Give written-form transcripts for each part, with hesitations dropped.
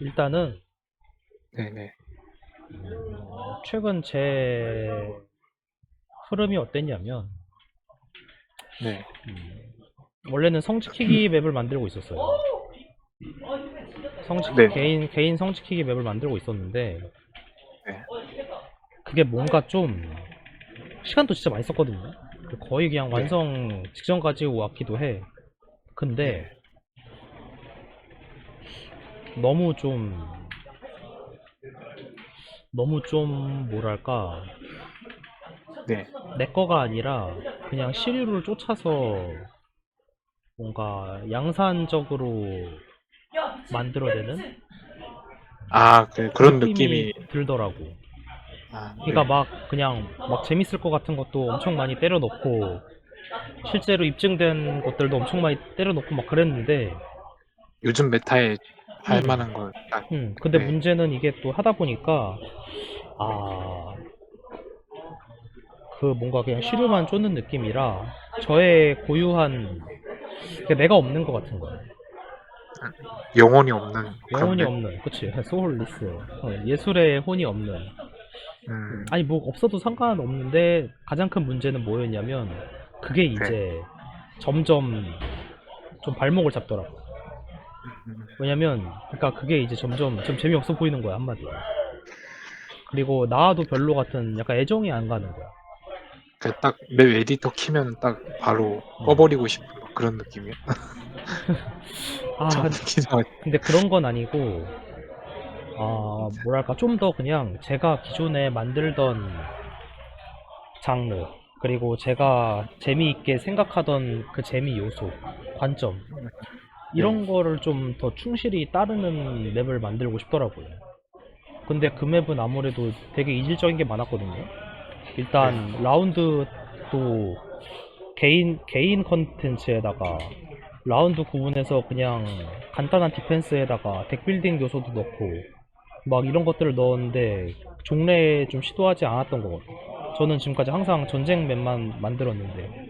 일단은 네네. 최근 제 흐름이 어땠냐면 네. 원래는 성지키기 맵을 만들고 있었어요. 성지키 네네. 개인 성지키기 맵을 만들고 있었는데 네. 그게 뭔가 좀 시간도 진짜 많이 썼거든요. 거의 그냥 네. 완성 직전까지 왔기도 해. 근데 네. 너무 좀 너무 좀 뭐랄까 네. 내 거가 아니라 그냥 시류를 쫓아서 뭔가 양산적으로 만들어내는 아, 그런 느낌이 느낌이, 들더라고. 아, 그러니까 네. 막 그냥 막 재밌을 것 같은 것도 엄청 많이 때려 넣고 실제로 입증된 것들도 엄청 많이 때려 넣고 막 그랬는데 요즘 메타에 할 음, 만한 걸 딱, 근데 네. 문제는 이게 또 하다 보니까 아, 그 뭔가 그냥 시류만 쫓는 느낌이라 저의 고유한 그러니까 내가 없는 것 같은 거야. 영혼이 없는 그런 영혼이 맵? 없는, 그치? 소울리스. 예술의 혼이 없는. 음, 아니 뭐 없어도 상관없는데 가장 큰 문제는 뭐였냐면 그게 네. 이제 점점 좀 발목을 잡더라고. 음, 왜냐면 그러니까 그게 이제 점점 좀 재미없어 보이는 거야 한마디로. 그리고 나와도 별로 같은 약간 애정이 안 가는 거야. 딱 맵 에디터 키면 딱 바로 음. 꺼버리고 싶은 막 그런 느낌이야. 아 처음 키자마자. 근데 그런 건 아니고 뭐랄까 좀 더 그냥 제가 기존에 만들던 장르 그리고 제가 재미있게 생각하던 그 재미 요소 관점 네. 이런 거를 좀 더 충실히 따르는 맵을 만들고 싶더라고요. 근데 그 맵은 아무래도 되게 이질적인 게 많았거든요. 네. 일단 라운드도 개인 컨텐츠에다가 라운드 구분해서 그냥 간단한 디펜스에다가 덱빌딩 요소도 넣고 막 이런 것들을 넣었는데 종래에 좀 시도하지 않았던 것 같아요. 저는 지금까지 항상 전쟁 맵만 만들었는데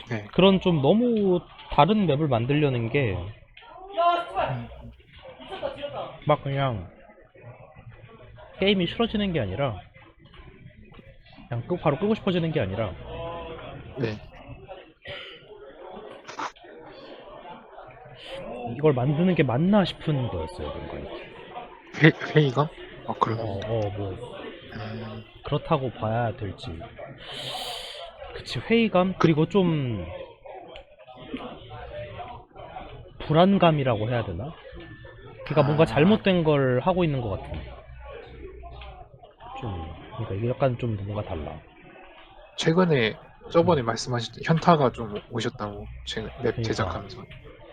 네. 그런 좀 너무 다른 맵을 만들려는 게 음, 막 그냥 게임이 싫어지는 게 아니라 그냥 바로 끄고 싶어지는 게 아니라 네. 이걸 만드는 게 맞나 싶은 거였어요. 뭔가 이렇게. 회의감? 그런, 뭐 음, 그렇다고 봐야 될지. 그치, 회의감 그, 그리고 좀 불안감이라고 해야 되나? 그러니까 뭔가 아, 잘못된 걸 하고 있는 것 같은. 좀 그러니까 이게 약간 좀 뭔가 달라. 최근에 음, 저번에 말씀하셨던 현타가 좀 오셨다고, 맵 그러니까 제작하면서.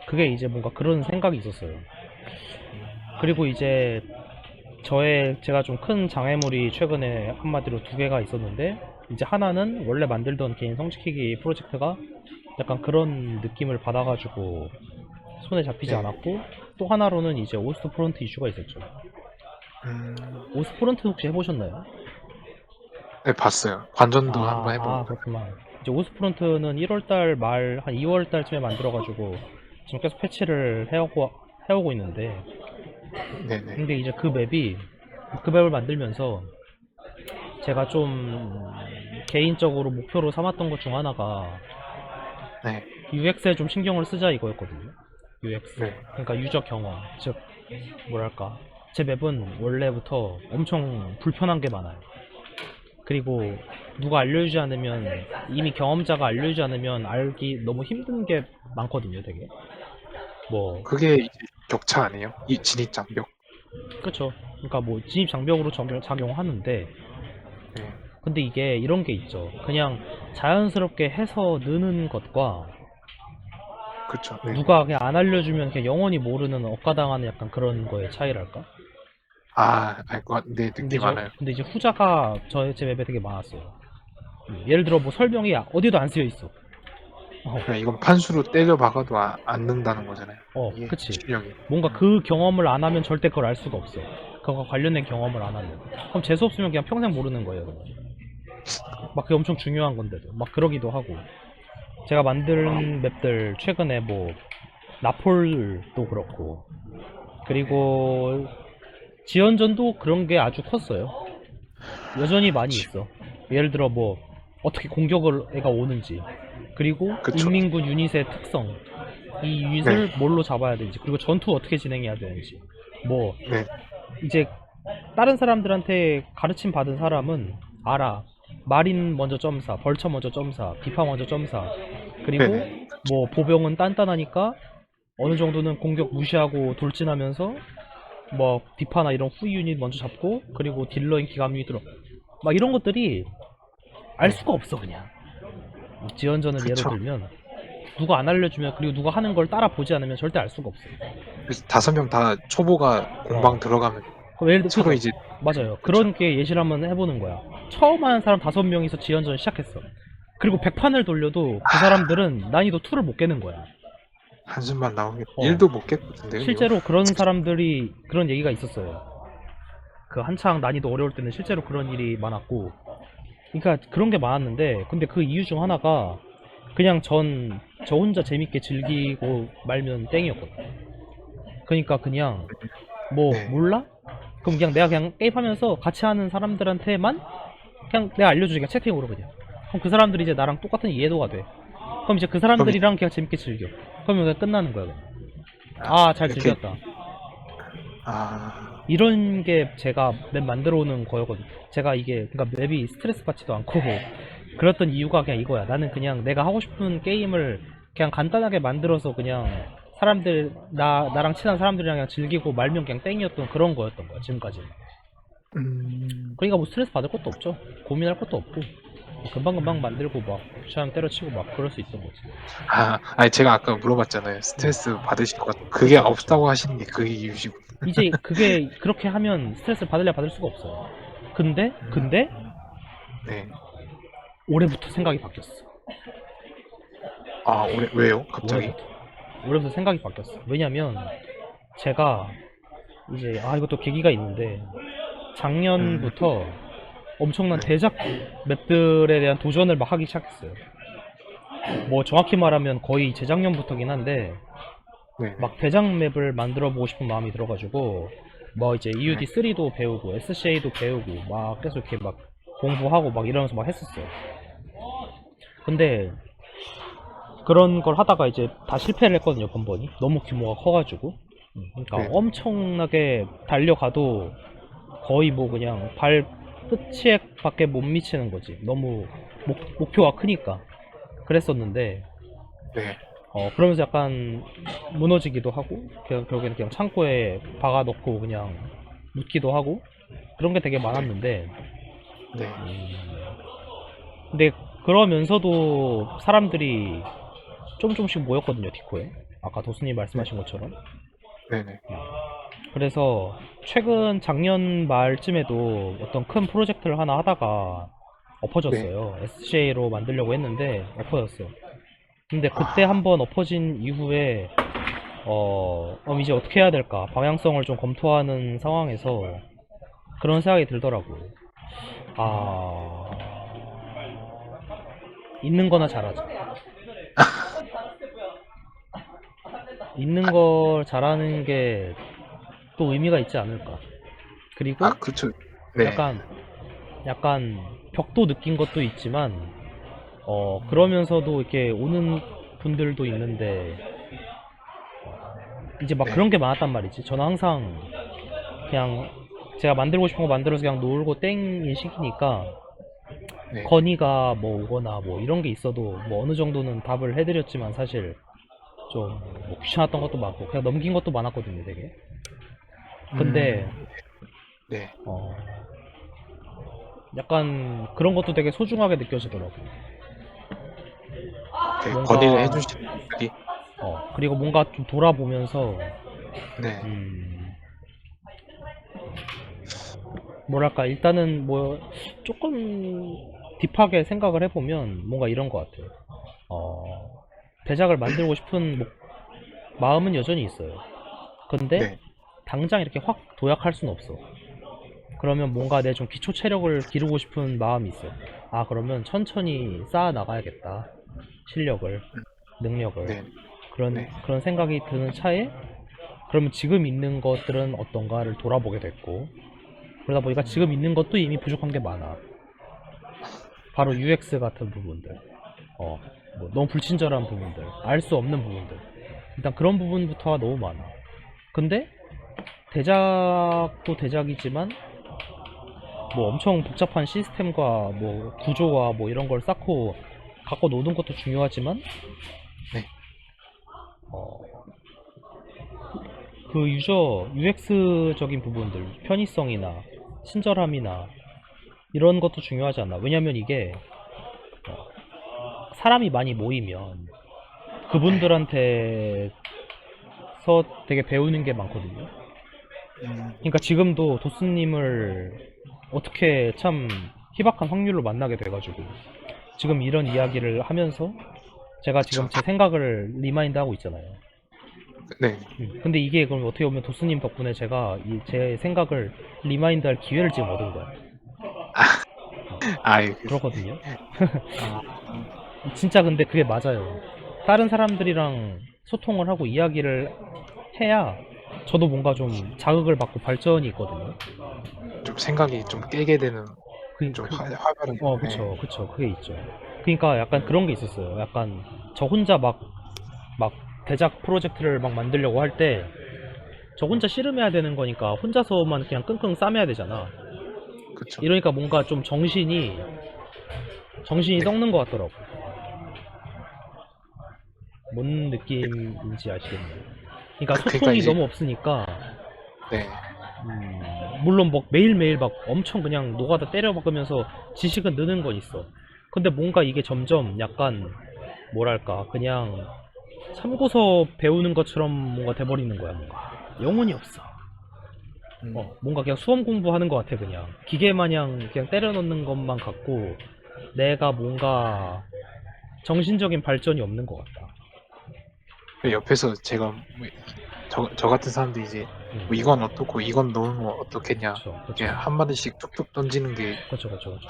그게 이제 뭔가 그런 생각이 있었어요. 음, 그리고 이제 제가 좀 큰 장애물이 최근에 한마디로 두 개가 있었는데 이제 하나는 원래 만들던 개인 성지키기 프로젝트가 약간 그런 느낌을 받아가지고 손에 잡히지 네. 않았고 또 하나로는 이제 오스트 프론트 이슈가 있었죠. 음, 오스트 프론트 혹시 해보셨나요? 네, 봤어요. 관전도 한번 해본 거. 그렇구만. 이제 오스트 프론트는 1월달 말 한 2월달쯤에 만들어가지고 지금 계속 패치를 해오고 있는데 네네. 근데 이제 그 맵을 만들면서 제가 좀 개인적으로 목표로 삼았던 것 중 하나가 네. UX에 좀 신경을 쓰자 이거였거든요. UX. 네. 그러니까 유저 경험. 즉, 뭐랄까. 제 맵은 원래부터 엄청 불편한 게 많아요. 그리고 누가 알려주지 않으면, 이미 경험자가 알려주지 않으면 알기 너무 힘든 게 많거든요, 되게. 뭐, 그게 이제 격차 아니에요? 이 진입장벽. 그쵸. 그러니까 뭐, 진입 장벽으로 작용하는데, 네. 근데 이게 이런 게 있죠. 그냥 자연스럽게 해서 느는 것과 그쵸. 네네. 누가 그냥 안 알려주면 그냥 영원히 모르는 억가당하는 약간 그런 거의 차이랄까? 아, 알 것 같은데 느낌 알아요. 근데 이제 후자가 제 맵에 되게 많았어요. 예를 들어 뭐 설명이 어디도 안 쓰여 있어. 어, 그냥 이건 판수로 때려 박아도 안 는다는 거잖아요. 이게 그치. 출력이. 뭔가 음, 그 경험을 안 하면 절대 그걸 알 수가 없어. 그거 관련된 경험을 안 하면. 그럼 재수 없으면 그냥 평생 모르는 거예요. 그냥. 막 그게 엄청 중요한 건데도. 막 그러기도 하고. 제가 만든 맵들 최근에 뭐 나폴도 그렇고 그리고 지연전도 그런 게 아주 컸어요. 여전히 많이 있어. 예를 들어 뭐 어떻게 공격을 애가 오는지, 그리고 그쵸. 인민군 유닛의 특성, 이 유닛을 뭘로 잡아야 되는지, 그리고 전투 어떻게 진행해야 되는지, 뭐 네. 이제 다른 사람들한테 가르침 받은 사람은 알아. 마린 먼저 점사, 벌처 먼저 점사, 비파 먼저 점사. 그리고 네네. 뭐 보병은 단단하니까 어느 정도는 공격 무시하고 돌진하면서 뭐 비파나 이런 후 유닛 먼저 잡고, 그리고 딜러인 기감 유닛 들어. 막 이런 것들이 알 네. 수가 없어 그냥. 지원전을 예로 그쵸. 들면 누가 안 알려주면, 그리고 누가 하는 걸 따라 보지 않으면 절대 알 수가 없어. 그래서 5명 다 초보가 공방 들어가면 그럼 예를 들어 서로 그거 이제 맞아요. 그쵸. 그런 게 예시를 한번 해보는 거야. 처음 하는 사람 5명이서 지원전 시작했어. 그리고 100판을 돌려도 그 사람들은 난이도 2를 못 깨는 거야. 한숨만 나오게 어. 1도 못 깼거든요. 실제로 그런 사람들이 그런 얘기가 있었어요. 그 한창 난이도 어려울 때는 실제로 그런 일이 많았고, 그러니까 그런 게 많았는데, 근데 그 이유 중 하나가 그냥 저 혼자 재밌게 즐기고 말면 땡이었거든. 그러니까 그냥 뭐 네. 몰라? 그럼 그냥 내가 그냥 게임하면서 같이 하는 사람들한테만 그냥 내가 알려주니까 채팅으로 그냥. 그럼 그 사람들이 이제 나랑 똑같은 이해도가 돼. 그럼 이제 그 사람들이랑 그냥 재밌게 즐겨. 그러면 그냥 끝나는 거야. 그냥. 아, 잘 이렇게 즐겼다. 아 이런 게 제가 맵 만들어 오는 거였거든. 제가 이게, 그러니까 맵이 스트레스 받지도 않고 그랬던 이유가 그냥 이거야. 나는 그냥 내가 하고 싶은 게임을 그냥 간단하게 만들어서 그냥 사람들, 나랑 친한 사람들이랑 그냥 즐기고 말면 그냥 땡이었던 그런 거였던 거야, 지금까지. 그러니까 뭐 스트레스 받을 것도 없죠. 고민할 것도 없고. 금방금방 만들고 막 샤랑 때려치고 막 그럴 수 있던 거지. 아니 제가 아까 물어봤잖아요. 스트레스 받으실 것 같아. 그게 그쵸, 그쵸. 없다고 하시는 게 그게 이유시고. 이제 그게 그렇게 하면 스트레스를 받을래 받을 수가 없어요. 근데 네. 올해부터 생각이 바뀌었어. 아 왜요? 갑자기? 올해부터 생각이 바뀌었어. 왜냐면 제가 이제 이것도 계기가 있는데, 음, 작년부터 엄청난 네. 대작 맵들에 대한 도전을 막 하기 시작했어요. 뭐 정확히 말하면 거의 재작년부터긴 한데, 네. 막 대작 맵을 만들어 보고 싶은 마음이 들어가지고 뭐 이제 네. EUD3도 배우고 SCA도 배우고 막 계속 이렇게 막 공부하고 막 이러면서 막 했었어요. 근데 그런 걸 하다가 이제 다 실패를 했거든요, 번번이. 너무 규모가 커가지고. 그러니까 네. 엄청나게 달려가도 거의 뭐 그냥 발 끝치액밖에 못 미치는 거지. 너무 목표가 크니까. 그랬었는데, 네. 그러면서 약간 무너지기도 하고, 그냥 결국에는 그냥 창고에 박아놓고 그냥 묻기도 하고, 그런 게 되게 많았는데, 네. 근데 그러면서도 사람들이 조금씩 모였거든요, 디코에. 아까 도수님 말씀하신 것처럼. 네네. 그래서 최근 작년 말쯤에도 어떤 큰 프로젝트를 하나 하다가 네. 엎어졌어요. SCA로 만들려고 했는데 엎어졌어요. 근데 그때 아, 한번 엎어진 이후에 이제 어떻게 해야 될까 방향성을 좀 검토하는 상황에서 그런 생각이 들더라고요. 아, 있는 거나 잘하자. 있는 걸 잘하는 게 또 의미가 있지 않을까. 그리고 그쵸. 네. 약간 벽도 느낀 것도 있지만, 그러면서도 이렇게 오는 분들도 있는데, 이제 막 네. 그런 게 많았단 말이지. 저는 항상 그냥 제가 만들고 싶은 거 만들어서 그냥 놀고 땡인 시기니까, 네. 건의가 뭐 오거나 뭐 이런 게 있어도 뭐 어느 정도는 답을 해드렸지만, 사실 좀뭐 귀찮았던 것도 많고 그냥 넘긴 것도 많았거든요, 되게. 근데 네. 어, 약간 그런 것도 되게 소중하게 느껴지더라고. 건의를 뭔가 해주시는 분들이. 그리고 뭔가 좀 돌아보면서 네. 음, 뭐랄까, 일단은 뭐 조금 딥하게 생각을 해보면 뭔가 이런 것 같아요. 대작을 만들고 싶은 마음은 여전히 있어요. 근데 네. 당장 이렇게 확 도약할 수는 없어. 그러면 뭔가 내 좀 기초 체력을 기르고 싶은 마음이 있어요. 그러면 천천히 쌓아 나가야겠다. 실력을, 능력을. 네. 그런 네. 생각이 드는 차에 그러면 지금 있는 것들은 어떤가를 돌아보게 됐고, 그러다 보니까 지금 있는 것도 이미 부족한 게 많아. 바로 UX 같은 부분들, 뭐 너무 불친절한 부분들, 알 수 없는 부분들, 일단 그런 부분부터가 너무 많아. 근데 대작도 대작이지만 뭐 엄청 복잡한 시스템과 뭐 구조와 뭐 이런 걸 쌓고 갖고 노는 것도 중요하지만, 네. 그 유저 UX적인 부분들, 편의성이나 친절함이나 이런 것도 중요하지 않나. 왜냐면 이게 사람이 많이 모이면 그분들한테서 되게 배우는 게 많거든요. 그러니까 지금도 도스님을 어떻게 참 희박한 확률로 만나게 돼가지고 지금 이런 이야기를 하면서 제가 지금 그쵸. 제 생각을 리마인드 하고 있잖아요. 네. 근데 이게 그럼 어떻게 보면 도스님 덕분에 제가 제 생각을 리마인드 할 기회를 지금 얻은 거야. 아, 예. 그렇거든요. 아, 진짜 근데 그게 맞아요. 다른 사람들이랑 소통을 하고 이야기를 해야 저도 뭔가 좀 자극을 받고 발전이 있거든요. 좀 생각이 좀 깨게 되는 그, 좀 그, 활발한. 그쵸, 그쵸. 그게 있죠. 그러니까 약간 그런 게 있었어요. 약간 저 혼자 막 대작 프로젝트를 막 만들려고 할 때 저 혼자 씨름해야 되는 거니까 혼자서만 그냥 끙끙 싸매야 되잖아. 그쵸. 이러니까 뭔가 좀 정신이 네. 썩는 것 같더라고. 뭔 느낌인지 아시겠네요. 그러니까 그러니까 소통이 이제 너무 없으니까 네. 물론 막 매일매일 막 엄청 그냥 노가다 때려박으면서 지식은 느는 건 있어. 근데 뭔가 이게 점점 약간 뭐랄까 그냥 참고서 배우는 것처럼 뭔가 돼버리는 거야. 뭔가 영혼이 없어. 음, 뭔가 그냥 수험 공부하는 것 같아. 그냥 기계 마냥 그냥 때려 넣는 것만 같고 내가 뭔가 정신적인 발전이 없는 것 같다. 옆에서 제가 뭐 저 같은 사람도 이제 뭐 이건 어떻고 이건 넣으면 어떻겠냐 그쵸, 이렇게 그쵸, 한마디씩 툭툭 던지는 게 그쵸, 그쵸, 그쵸.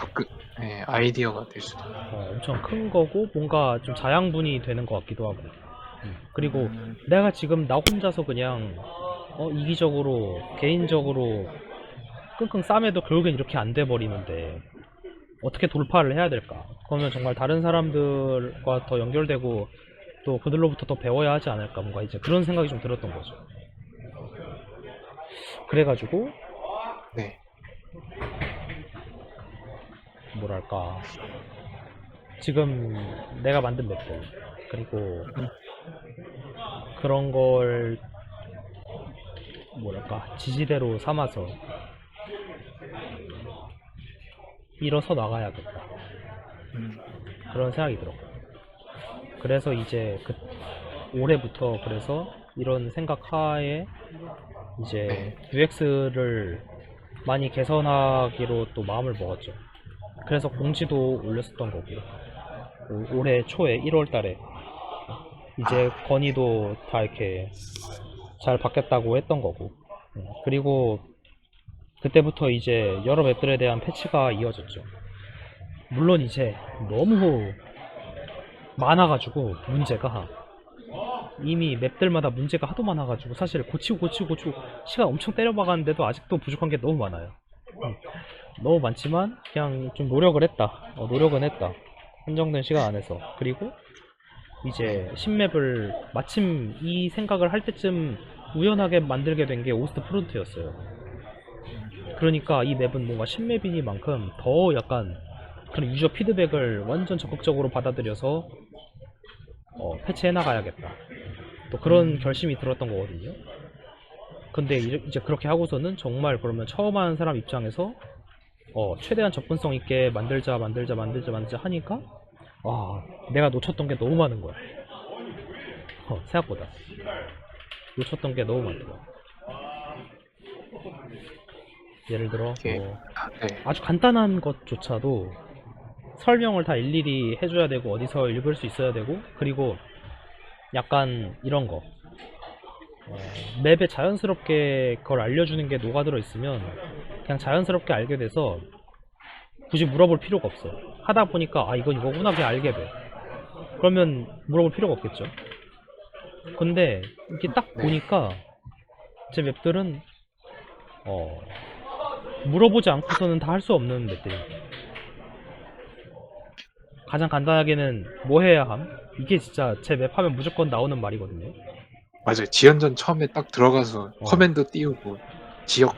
예, 아이디어가 될 수도 있고. 엄청 큰 거고 뭔가 좀 자양분이 되는 것 같기도 하고. 그리고 음, 내가 지금 나 혼자서 그냥 이기적으로 개인적으로 끙끙 싸매도 결국엔 이렇게 안 돼 버리는데 어떻게 돌파를 해야 될까? 그러면 정말 다른 사람들과 더 연결되고 또 그들로부터 더 배워야 하지 않을까? 뭔가 이제 그런 생각이 좀 들었던 거죠. 그래가지고 네. 뭐랄까 지금 내가 만든 맵들 그리고 음, 그런 걸 뭐랄까 지지대로 삼아서 일어서 나가야겠다 음, 그런 생각이 들었고 그래서 이제 올해부터 그래서 이런 생각 하에 이제 네. UX를 많이 개선하기로 또 마음을 먹었죠. 그래서 공지도 올렸었던 거고 올해 초에 1월 달에 이제 아, 건의도 다 이렇게 잘 받겠다고 했던 거고 그리고 그때부터 이제 여러 맵들에 대한 패치가 이어졌죠. 물론 이제 너무 많아가지고 문제가 이미 맵들마다 문제가 하도 많아가지고 사실 고치고 시간 엄청 때려박았는데도 아직도 부족한 게 너무 많아요. 너무 많지만 그냥 좀 노력을 했다. 노력은 했다. 한정된 시간 안에서. 그리고 네. 이제 신맵을 마침 이 생각을 할 때쯤 우연하게 만들게 된 게 오스트 프론트였어요. 그러니까 이 맵은 뭔가 신맵이니만큼 더 약간 그런 유저 피드백을 완전 적극적으로 받아들여서 패치해 나가야겠다. 또 그런 음, 결심이 들었던 거거든요. 근데 이제 그렇게 하고서는 정말 그러면 처음 하는 사람 입장에서 최대한 접근성 있게 만들자 하니까 내가 놓쳤던 게 너무 많은 거야. 생각보다 놓쳤던 게 너무 많더라. 예를 들어 이게 뭐 네. 아주 간단한 것조차도 설명을 다 일일이 해줘야 되고 어디서 읽을 수 있어야 되고 그리고 약간 이런 거 맵에 자연스럽게 그걸 알려주는 게 녹아들어 있으면 그냥 자연스럽게 알게 돼서 굳이 물어볼 필요가 없어. 하다 보니까 이건 이거구나 그냥 알게 돼. 그러면 물어볼 필요가 없겠죠. 근데 이렇게 딱 네. 보니까 제 맵들은 물어보지 않고서는 다 할 수 없는 맵들. 가장 간단하게는 뭐 해야 함? 이게 진짜 제 맵 하면 무조건 나오는 말이거든요. 맞아요. 지연전 처음에 딱 들어가서 어. 커맨드 띄우고 지역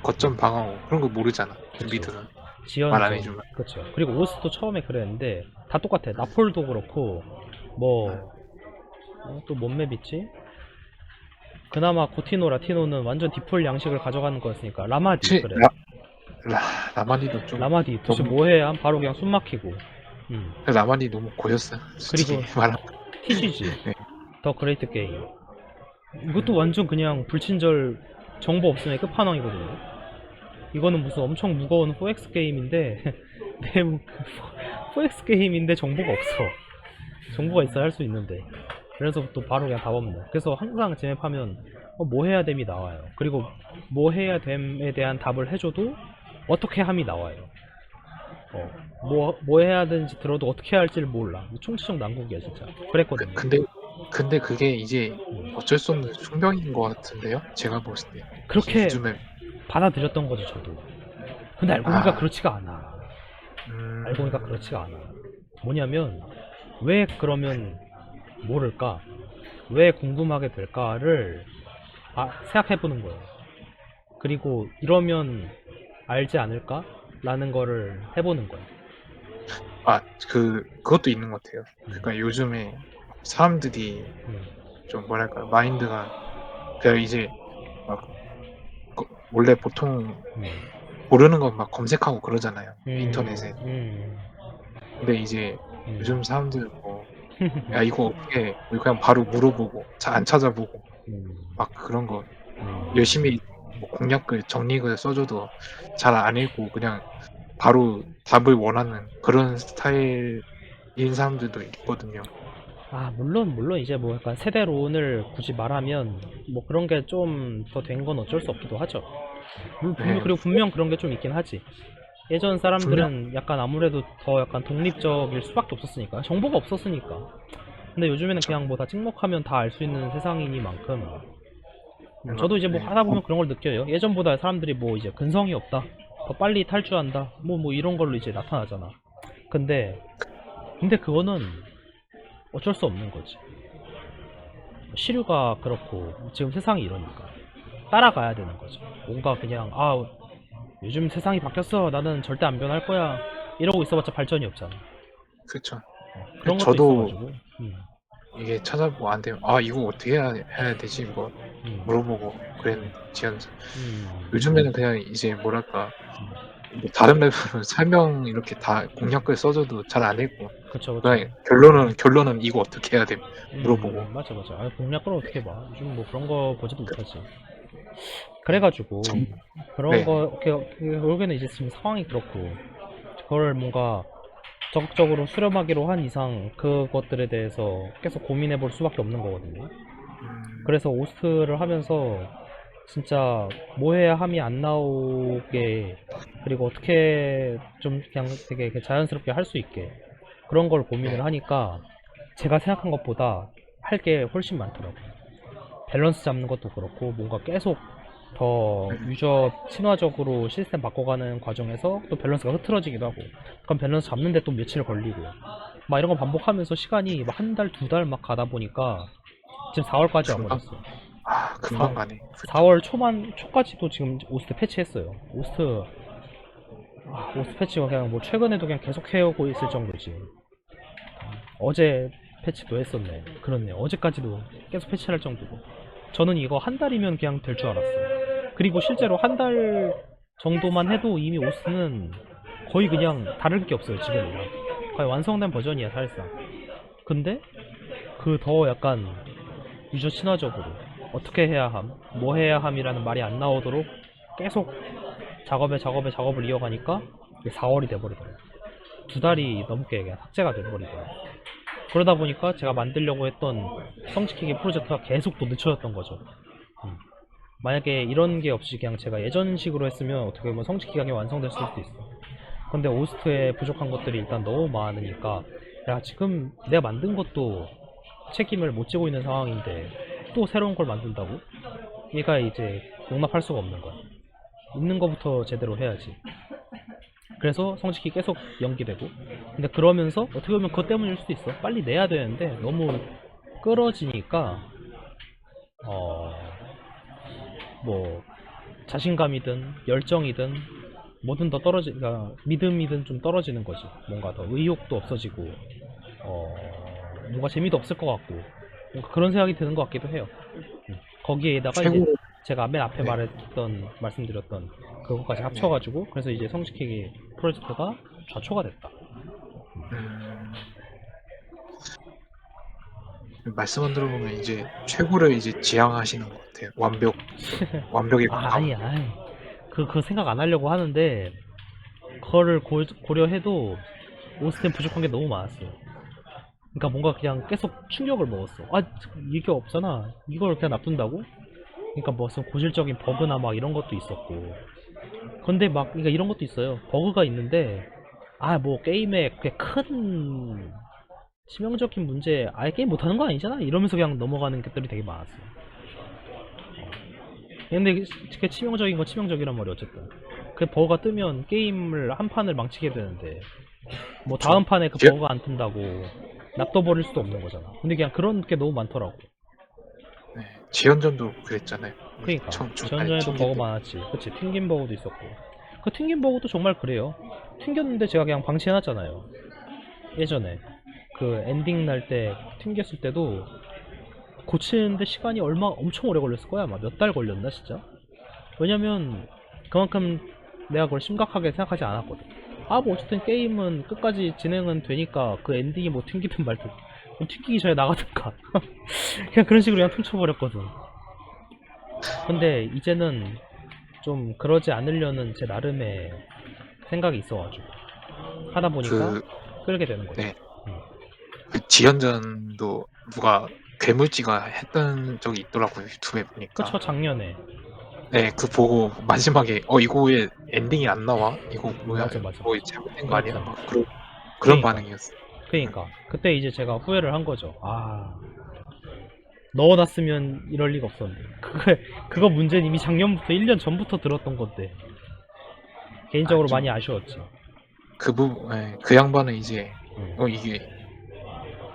거점 방어하고 그런 거 모르잖아. 그쵸. 준비들은 말 안 지연전. 해주면. 그렇죠. 그리고 오스도 처음에 그랬는데 다 똑같아. 나폴도 그렇고 뭐 또 뭔 맵 있지? 그나마 고티노 라티노는 완전 디폴 양식을 가져가는 거였으니까 라마디. 혹시 그래. 라마니도 좀 라마디 도대체 너무- 뭐 해야 함? 바로 그냥 숨 막히고. 라마니 너무 고였어요. 솔직히 그리고 말하면. TGG 네. 더 그레이트 게임. 이것도 완전 그냥 불친절 정보 없으면 끝판왕이거든요. 이거는 무슨 엄청 무거운 4X 게임인데 4X 게임인데 정보가 없어. 정보가 있어야 할 수 있는데. 그래서 또 바로 그냥 답 없네. 그래서 항상 제맵하면 뭐 해야 됨이 나와요. 그리고 뭐 해야 됨에 대한 답을 해줘도 어떻게 함이 나와요. 뭐 해야 되는지 들어도 어떻게 해야 할지를 몰라. 총체적 난국이야 진짜. 그랬거든요. 근데 그게 이제 어쩔 수 없는 숙명인 것 같은데요? 제가 봤을 때. 그렇게 요즘에 받아들였던 거죠 저도. 근데 알고 보니까 아. 그렇지가 않아. 알고 보니까 그렇지가 않아. 뭐냐면 왜 그러면 모를까? 왜 궁금하게 될까를 생각해보는 거예요. 그리고 이러면 알지 않을까? 라는 거를 해보는 거예요. 그것도 있는 것 같아요. 그러니까 요즘에 사람들이 좀 뭐랄까 마인드가 그냥 이제 막 원래 보통 모르는 건 막 검색하고 그러잖아요. 인터넷에. 근데 이제 요즘 사람들 뭐 야 이거 어떻게 우리 그냥 바로 물어보고 안 찾아보고 막 그런 거 열심히 뭐 공략글 정리글 써줘도 잘 안 읽고 그냥 바로 답을 원하는 그런 스타일인 사람들도 있거든요. 물론 이제 뭐 약간 세대론을 굳이 말하면 뭐 그런 게 좀 더 된 건 어쩔 수 없기도 하죠. 네. 그리고 분명 그런 게 좀 있긴 하지. 예전 사람들은 약간 아무래도 더 약간 독립적일 수밖에 없었으니까. 정보가 없었으니까. 근데 요즘에는 그냥 뭐 다 찍먹하면 다 알 수 있는 세상이니만큼 저도 이제 뭐 하다 보면 그런 걸 느껴요. 예전보다 사람들이 뭐 이제 근성이 없다. 더 빨리 탈주한다. 뭐 이런 걸로 이제 나타나잖아. 근데 그거는 어쩔 수 없는 거지. 시류가 그렇고 지금 세상이 이러니까 따라가야 되는 거죠. 뭔가 그냥 요즘 세상이 바뀌었어. 나는 절대 안 변할 거야. 이러고 있어봤자 발전이 없잖아. 그쵸. 그런 것도 저도 있어가지고. 이게 찾아보고 안 되면 이거 어떻게 해야 되지 뭐 물어보고 그랬는데 지연자 요즘에는 그냥 이제 뭐랄까 뭐 다른 맵으로 설명 이렇게 다 공략글 써줘도 잘 안 읽고 그쵸. 그냥 결론은 이거 어떻게 해야 돼 물어보고 맞아. 공략을 어떻게 봐. 요즘 뭐 그런 거 보지도 못하지. 그래가지고 그런 네. 거 결국에는 이제 지금 상황이 그렇고 그걸 뭔가 적극적으로 수렴하기로 한 이상 그것들에 대해서 계속 고민해 볼 수밖에 없는 거거든요. 그래서 오스트를 하면서 진짜 뭐 해야 함이 안 나오게 그리고 어떻게 좀 그냥 되게 자연스럽게 할 수 있게 그런 걸 고민을 네. 하니까 제가 생각한 것보다 할 게 훨씬 많더라고요. 밸런스 잡는 것도 그렇고 뭔가 계속 더 유저 친화적으로 시스템 바꿔가는 과정에서 또 밸런스가 흐트러지기도 하고 그럼 밸런스 잡는데 또 며칠 걸리고 막 이런 거 반복하면서 시간이 막 한 달, 두 달 막 가다 보니까 지금 4월까지 와버렸어. 금방 가네. 4월 초까지도 지금 오스트 패치했어요. 오스트 패치가 그냥 뭐 최근에도 그냥 계속 해오고 있을 정도지. 어제 패치도 했었네. 그렇네. 어제까지도 계속 패치를 할 정도고. 저는 이거 한 달이면 그냥 될 줄 알았어. 그리고 실제로 한 달 정도만 해도 이미 오스는 거의 그냥 다를 게 없어요. 지금이랑 거의 완성된 버전이야 사실상. 근데 그 더 약간 유저 친화적으로 어떻게 해야 함, 뭐 해야 함이라는 말이 안 나오도록 계속 작업을 이어가니까 4월이 돼버리더라고요. 두 달이 넘게 그냥 삭제가 돼버리더라고요. 그러다 보니까 제가 만들려고 했던 성지키기 프로젝트가 계속 또 늦춰졌던 거죠. 만약에 이런 게 없이 그냥 제가 예전식으로 했으면 어떻게 보면 성지키기가 그냥 완성됐을 수도 있어. 근데 오스트에 부족한 것들이 일단 너무 많으니까 야 지금 내가 만든 것도 책임을 못 지고 있는 상황인데 또 새로운 걸 만든다고? 얘가 이제 용납할 수가 없는 거야. 있는 거부터 제대로 해야지. 그래서 성직이 계속 연기되고, 근데 그러면서 어떻게 보면 그것 때문일 수도 있어. 빨리 내야 되는데 너무 끌어지니까 뭐 자신감이든 열정이든 뭐든 더 그러니까 믿음이든 좀 떨어지는 거지. 뭔가 더 의욕도 없어지고 뭔가 재미도 없을 것 같고 뭔가 그런 생각이 드는 것 같기도 해요. 거기에다가 이제 최고. 제가 맨 앞에 네. 말씀드렸던 그거까지 네. 합쳐가지고 그래서 이제 성직회계 프로젝트가 좌초가 됐다. 음, 말씀만 들어보면 이제 최고를 이제 지향하시는 것 같아요. 완벽에 가까운. 아니야. 그 생각 안 하려고 하는데 그거를 고려해도 오스템 부족한 게 너무 많았어요. 그러니까 뭔가 그냥 계속 충격을 먹었어. 아, 이게 없잖아. 이걸 그냥 놔둔다고? 그러니까 무슨 고질적인 버그나 막 이런 것도 있었고. 근데 막 그러니까 이런 것도 있어요. 버그가 있는데 뭐 게임에 그렇게 큰 치명적인 문제 아예 게임 못하는 거 아니잖아? 이러면서 그냥 넘어가는 것들이 되게 많았어요. 근데 그 치명적인 건 치명적이란 말이야 어쨌든. 그 버그가 뜨면 게임을 한 판을 망치게 되는데 뭐 다음 판에 그 지- 버그가 안 뜬다고 놔둬버릴 수도 없는 거잖아. 근데 그냥 그런 게 너무 많더라고. 네, 지연전도 그랬잖아요. 그러니까 처음 중간에 전전에도 버그 튕겼던. 많았지. 그치, 튕긴 버그도 있었고. 그 튕긴 버그도 정말 그래요. 튕겼는데 제가 그냥 방치해놨잖아요. 예전에 그 엔딩 날 때 튕겼을 때도 고치는데 시간이 엄청 오래 걸렸을 거야. 아마 몇 달 걸렸나 진짜. 왜냐면 그만큼 내가 그걸 심각하게 생각하지 않았거든. 뭐 어쨌든 게임은 끝까지 진행은 되니까 그 엔딩이 뭐 튕기든 말든 뭐 튕기기 전에 나가든가 그냥 그런 식으로 그냥 퉁쳐버렸거든. 근데 이제는 좀 그러지 않으려는 제 나름의 생각이 있어가지고 하다 보니까 그, 끌게 되는 거지. 네, 그 지연전도 누가 괴물지가 했던 적이 있더라고요. 유튜브에 보니까. 그쵸, 작년에. 네, 그 보고 마지막에 이거 왜 엔딩이 안 나와? 이거 뭐야? 맞아, 맞아, 뭐 맞아. 잘못된 거 아니야? 그랬잖아. 막 그런 그러니까 반응이었어요. 그때 이제 제가 후회를 한 거죠. 넣어놨으면 이럴 리가 없었는데. 그거 문제는 이미 작년부터 1년 전부터 들었던 건데. 개인적으로 많이 좀 아쉬웠지. 그 양반은 이제 음. 이게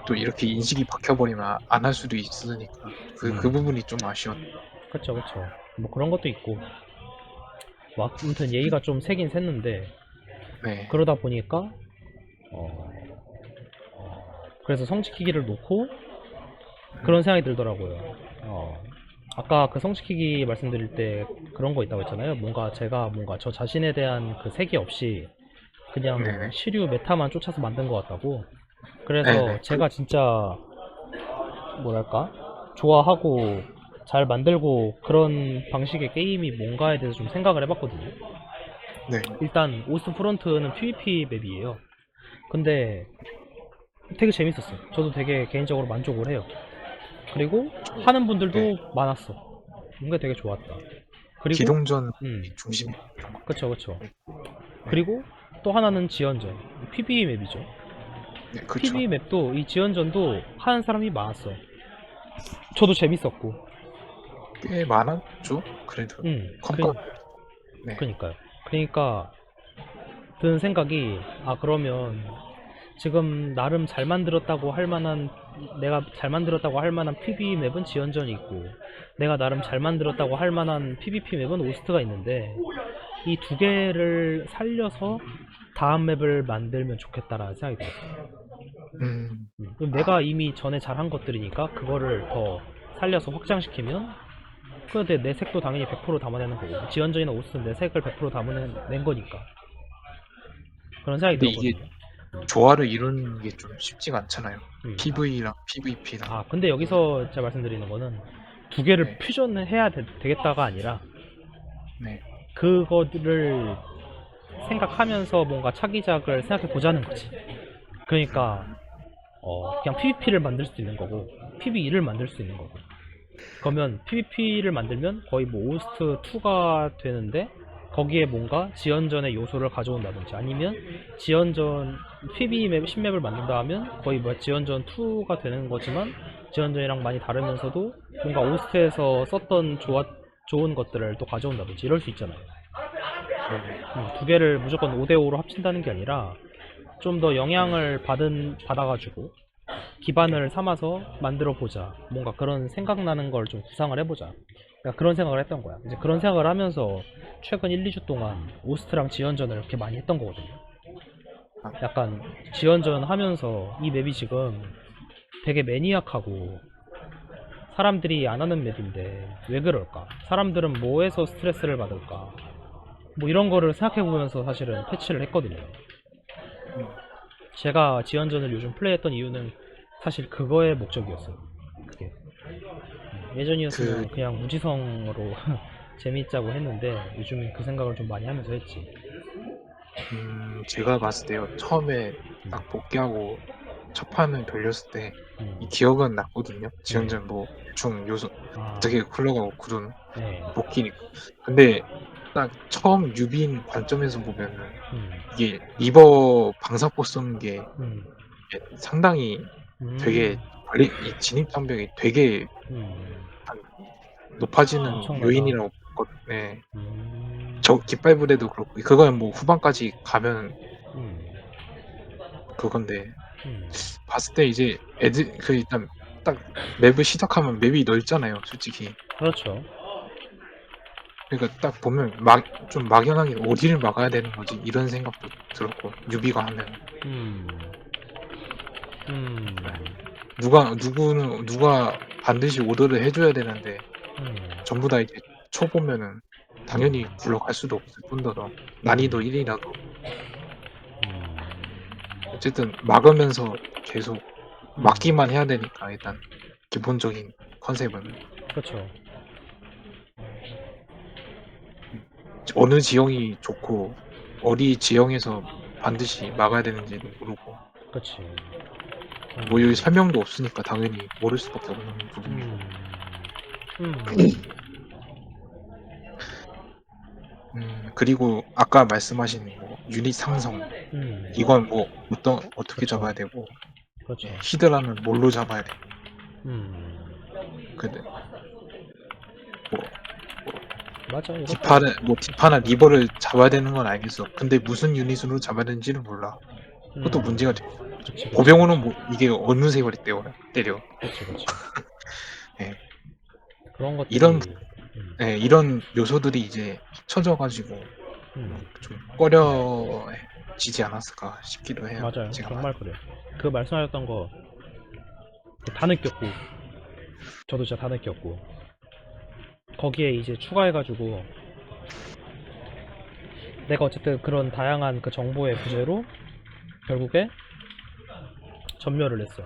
또 이렇게 인식이 박혀버리면 안 할 수도 있으니까 그 음. 부분이 좀 아쉬웠. 그쵸, 그쵸. 뭐 그런 것도 있고. 뭐 아무튼 얘기가 좀 새긴 샜는데, 네, 그러다 보니까, 어, 그래서 성지키기를 놓고 그런 생각이 들더라고요. 아까 그 성지키기 말씀드릴 때 그런 거 있다고 했잖아요. 뭔가 저 자신에 대한 그 색이 없이 그냥 네네, 시류 메타만 쫓아서 만든 것 같다고. 그래서 네네, 제가 진짜 뭐랄까 좋아하고 잘 만들고 그런 방식의 게임이 뭔가에 대해서 좀 생각을 해봤거든요. 네, 일단 오스트 프론트는 PVP 맵이에요. 근데 되게 재밌었어요. 저도 되게 개인적으로 만족을 해요. 그리고 하는 네. 분들도 많았어. 뭔가 되게 좋았다. 그리고 기동전 음 중심이었던 것 같아요. 그쵸, 그쵸. 네, 그리고 또 하나는 지연전, PVE 맵이죠. 네, 그렇죠. PVE 맵도 이 지연전도 하는 사람이 많았어. 저도 재밌었고. 꽤 많았죠. 그래도 그, 컴파. 네, 그니까요. 그니까 드는 생각이, 그러면 지금 나름 잘 만들었다고 할 만한, 내가 잘 만들었다고 할 만한 PVE 맵은 지연전이 있고, 내가 나름 잘 만들었다고 할 만한 PVP 맵은 오스트가 있는데, 이 두 개를 살려서 다음 맵을 만들면 좋겠다라는 생각이 들었어요. 음, 그럼 내가 이미 전에 잘한 것들이니까 그거를 더 살려서 확장시키면 근데 내 색도 당연히 100% 담아내는 거고 지원전이나 오스는 내 색을 100% 담아낸 거니까 그런 생각이 근데 이게 들었거든요. 조화를 이루는 게 좀 쉽지가 않잖아요. 음. PV랑 PVP랑. 근데 여기서 제가 말씀드리는 거는 두 개를 네, 퓨전을 해야 되겠다가 아니라 네, 그거를 생각하면서 뭔가 차기작을 생각해 보자는 거지. 그러니까 그냥 PVP를 만들 수도 있는 거고 PVE를 만들 수 있는 거고 그러면 PVP를 만들면 거의 뭐 오스트 2가 되는데 거기에 뭔가 지연전의 요소를 가져온다든지 아니면 지연전 PB 맵 신맵을 만든다 하면 거의 뭐 지연전 2가 되는 거지만 지연전이랑 많이 다르면서도 뭔가 오스트에서 썼던 좋은 것들을 또 가져온다든지 이럴 수 있잖아요. 네. 두 개를 무조건 5대5로 합친다는 게 아니라 좀 더 영향을 받아가지고 기반을 삼아서 만들어 보자. 뭔가 그런 생각나는 걸 좀 구상을 해보자. 그러니까 그런 생각을 했던 거야. 이제 그런 생각을 하면서 최근 1, 2주 동안 오스트랑 지원전을 이렇게 많이 했던 거거든요. 약간 지원전 하면서 이 맵이 지금 되게 매니악하고 사람들이 안 하는 맵인데 왜 그럴까? 사람들은 뭐에서 스트레스를 받을까? 뭐 이런 거를 생각해 보면서 사실은 패치를 했거든요. 제가 지원전을 요즘 플레이했던 이유는 사실 그거의 목적이었어요. 그게 예전이었으면 그 그냥 무지성으로 재밌자고 했는데 요즘은 그 생각을 좀 많이 하면서 했지. 제가 봤을 때요. 처음에 음, 딱 복귀하고 첫 판을 돌렸을 때 이 음, 기억은 났거든요. 네. 지원전 뭐 대충 요소 아, 어떻게 흘러가고 구도는 네. 복귀니까. 근데 딱 처음 유비인 관점에서 보면은 음, 이게 리버 방사포 쏘는 게 음, 이게 상당히 되게 음, 이 진입 장벽이 되게 음, 높아지는 엄청나다. 요인이라고 봤거든요. 네. 음, 저 깃발 부대도 그렇고 그거는 뭐 후반까지 가면 음, 그건데 음, 봤을 때 이제 애들 그 일단 딱 맵을 시작하면 맵이 넓잖아요, 솔직히. 그렇죠. 그러니까 딱 보면 막 좀 막연하게 '어디를 막아야 되는 거지?' 이런 생각도 들었고 유비가 하면은. 음, 음, 예. 누가 반드시 오더를 해 줘야 되는데 음, 전부 다 이제 초보면은 당연히 음, 굴러갈 수도 없을 뿐더러 난이도 음, 1 이라도 음, 어쨌든 막으면서 계속 음, 막기만 해야 되니까 일단 기본적인 컨셉은. 그렇죠. 음. 어느 지형이 좋고 어디 지형에서 반드시 막아야 되는지도 모르고 그렇지. 뭐 여기 음, 설명도 없으니까 당연히 모를 수밖에 없는 부분이고. 음, 음, 그리고 아까 말씀하신 뭐 유닛 상성 이건 뭐 어떻게 그렇죠. 잡아야 되고 그렇죠. 예 히드라는 뭘로 잡아야 되고 음, 근데 뭐 뭐 맞아. 이렇게. 디파나 리버를 잡아야 되는 건 알겠어. 근데 무슨 유닛으로 잡아야 되는지를 몰라. 그것도 문제가 되죠. 그치, 그치, 그치. 보병우는 뭐 이게 어느 세월이 때려. 그치, 그치. 예. 그런 이런 것들이, 예 이런 요소들이 이제 합쳐져 가지고 음, 좀 꺼려지지 않았을까 싶기도 해요. 맞아요. 제가 봤을 정말 그래. 그 말씀하셨던 거 다 느꼈고, 저도 진짜 다 느꼈고, 거기에 이제 추가해가지고, 내가 어쨌든 그런 다양한 그 정보의 부재로 결국에 전멸을 했어.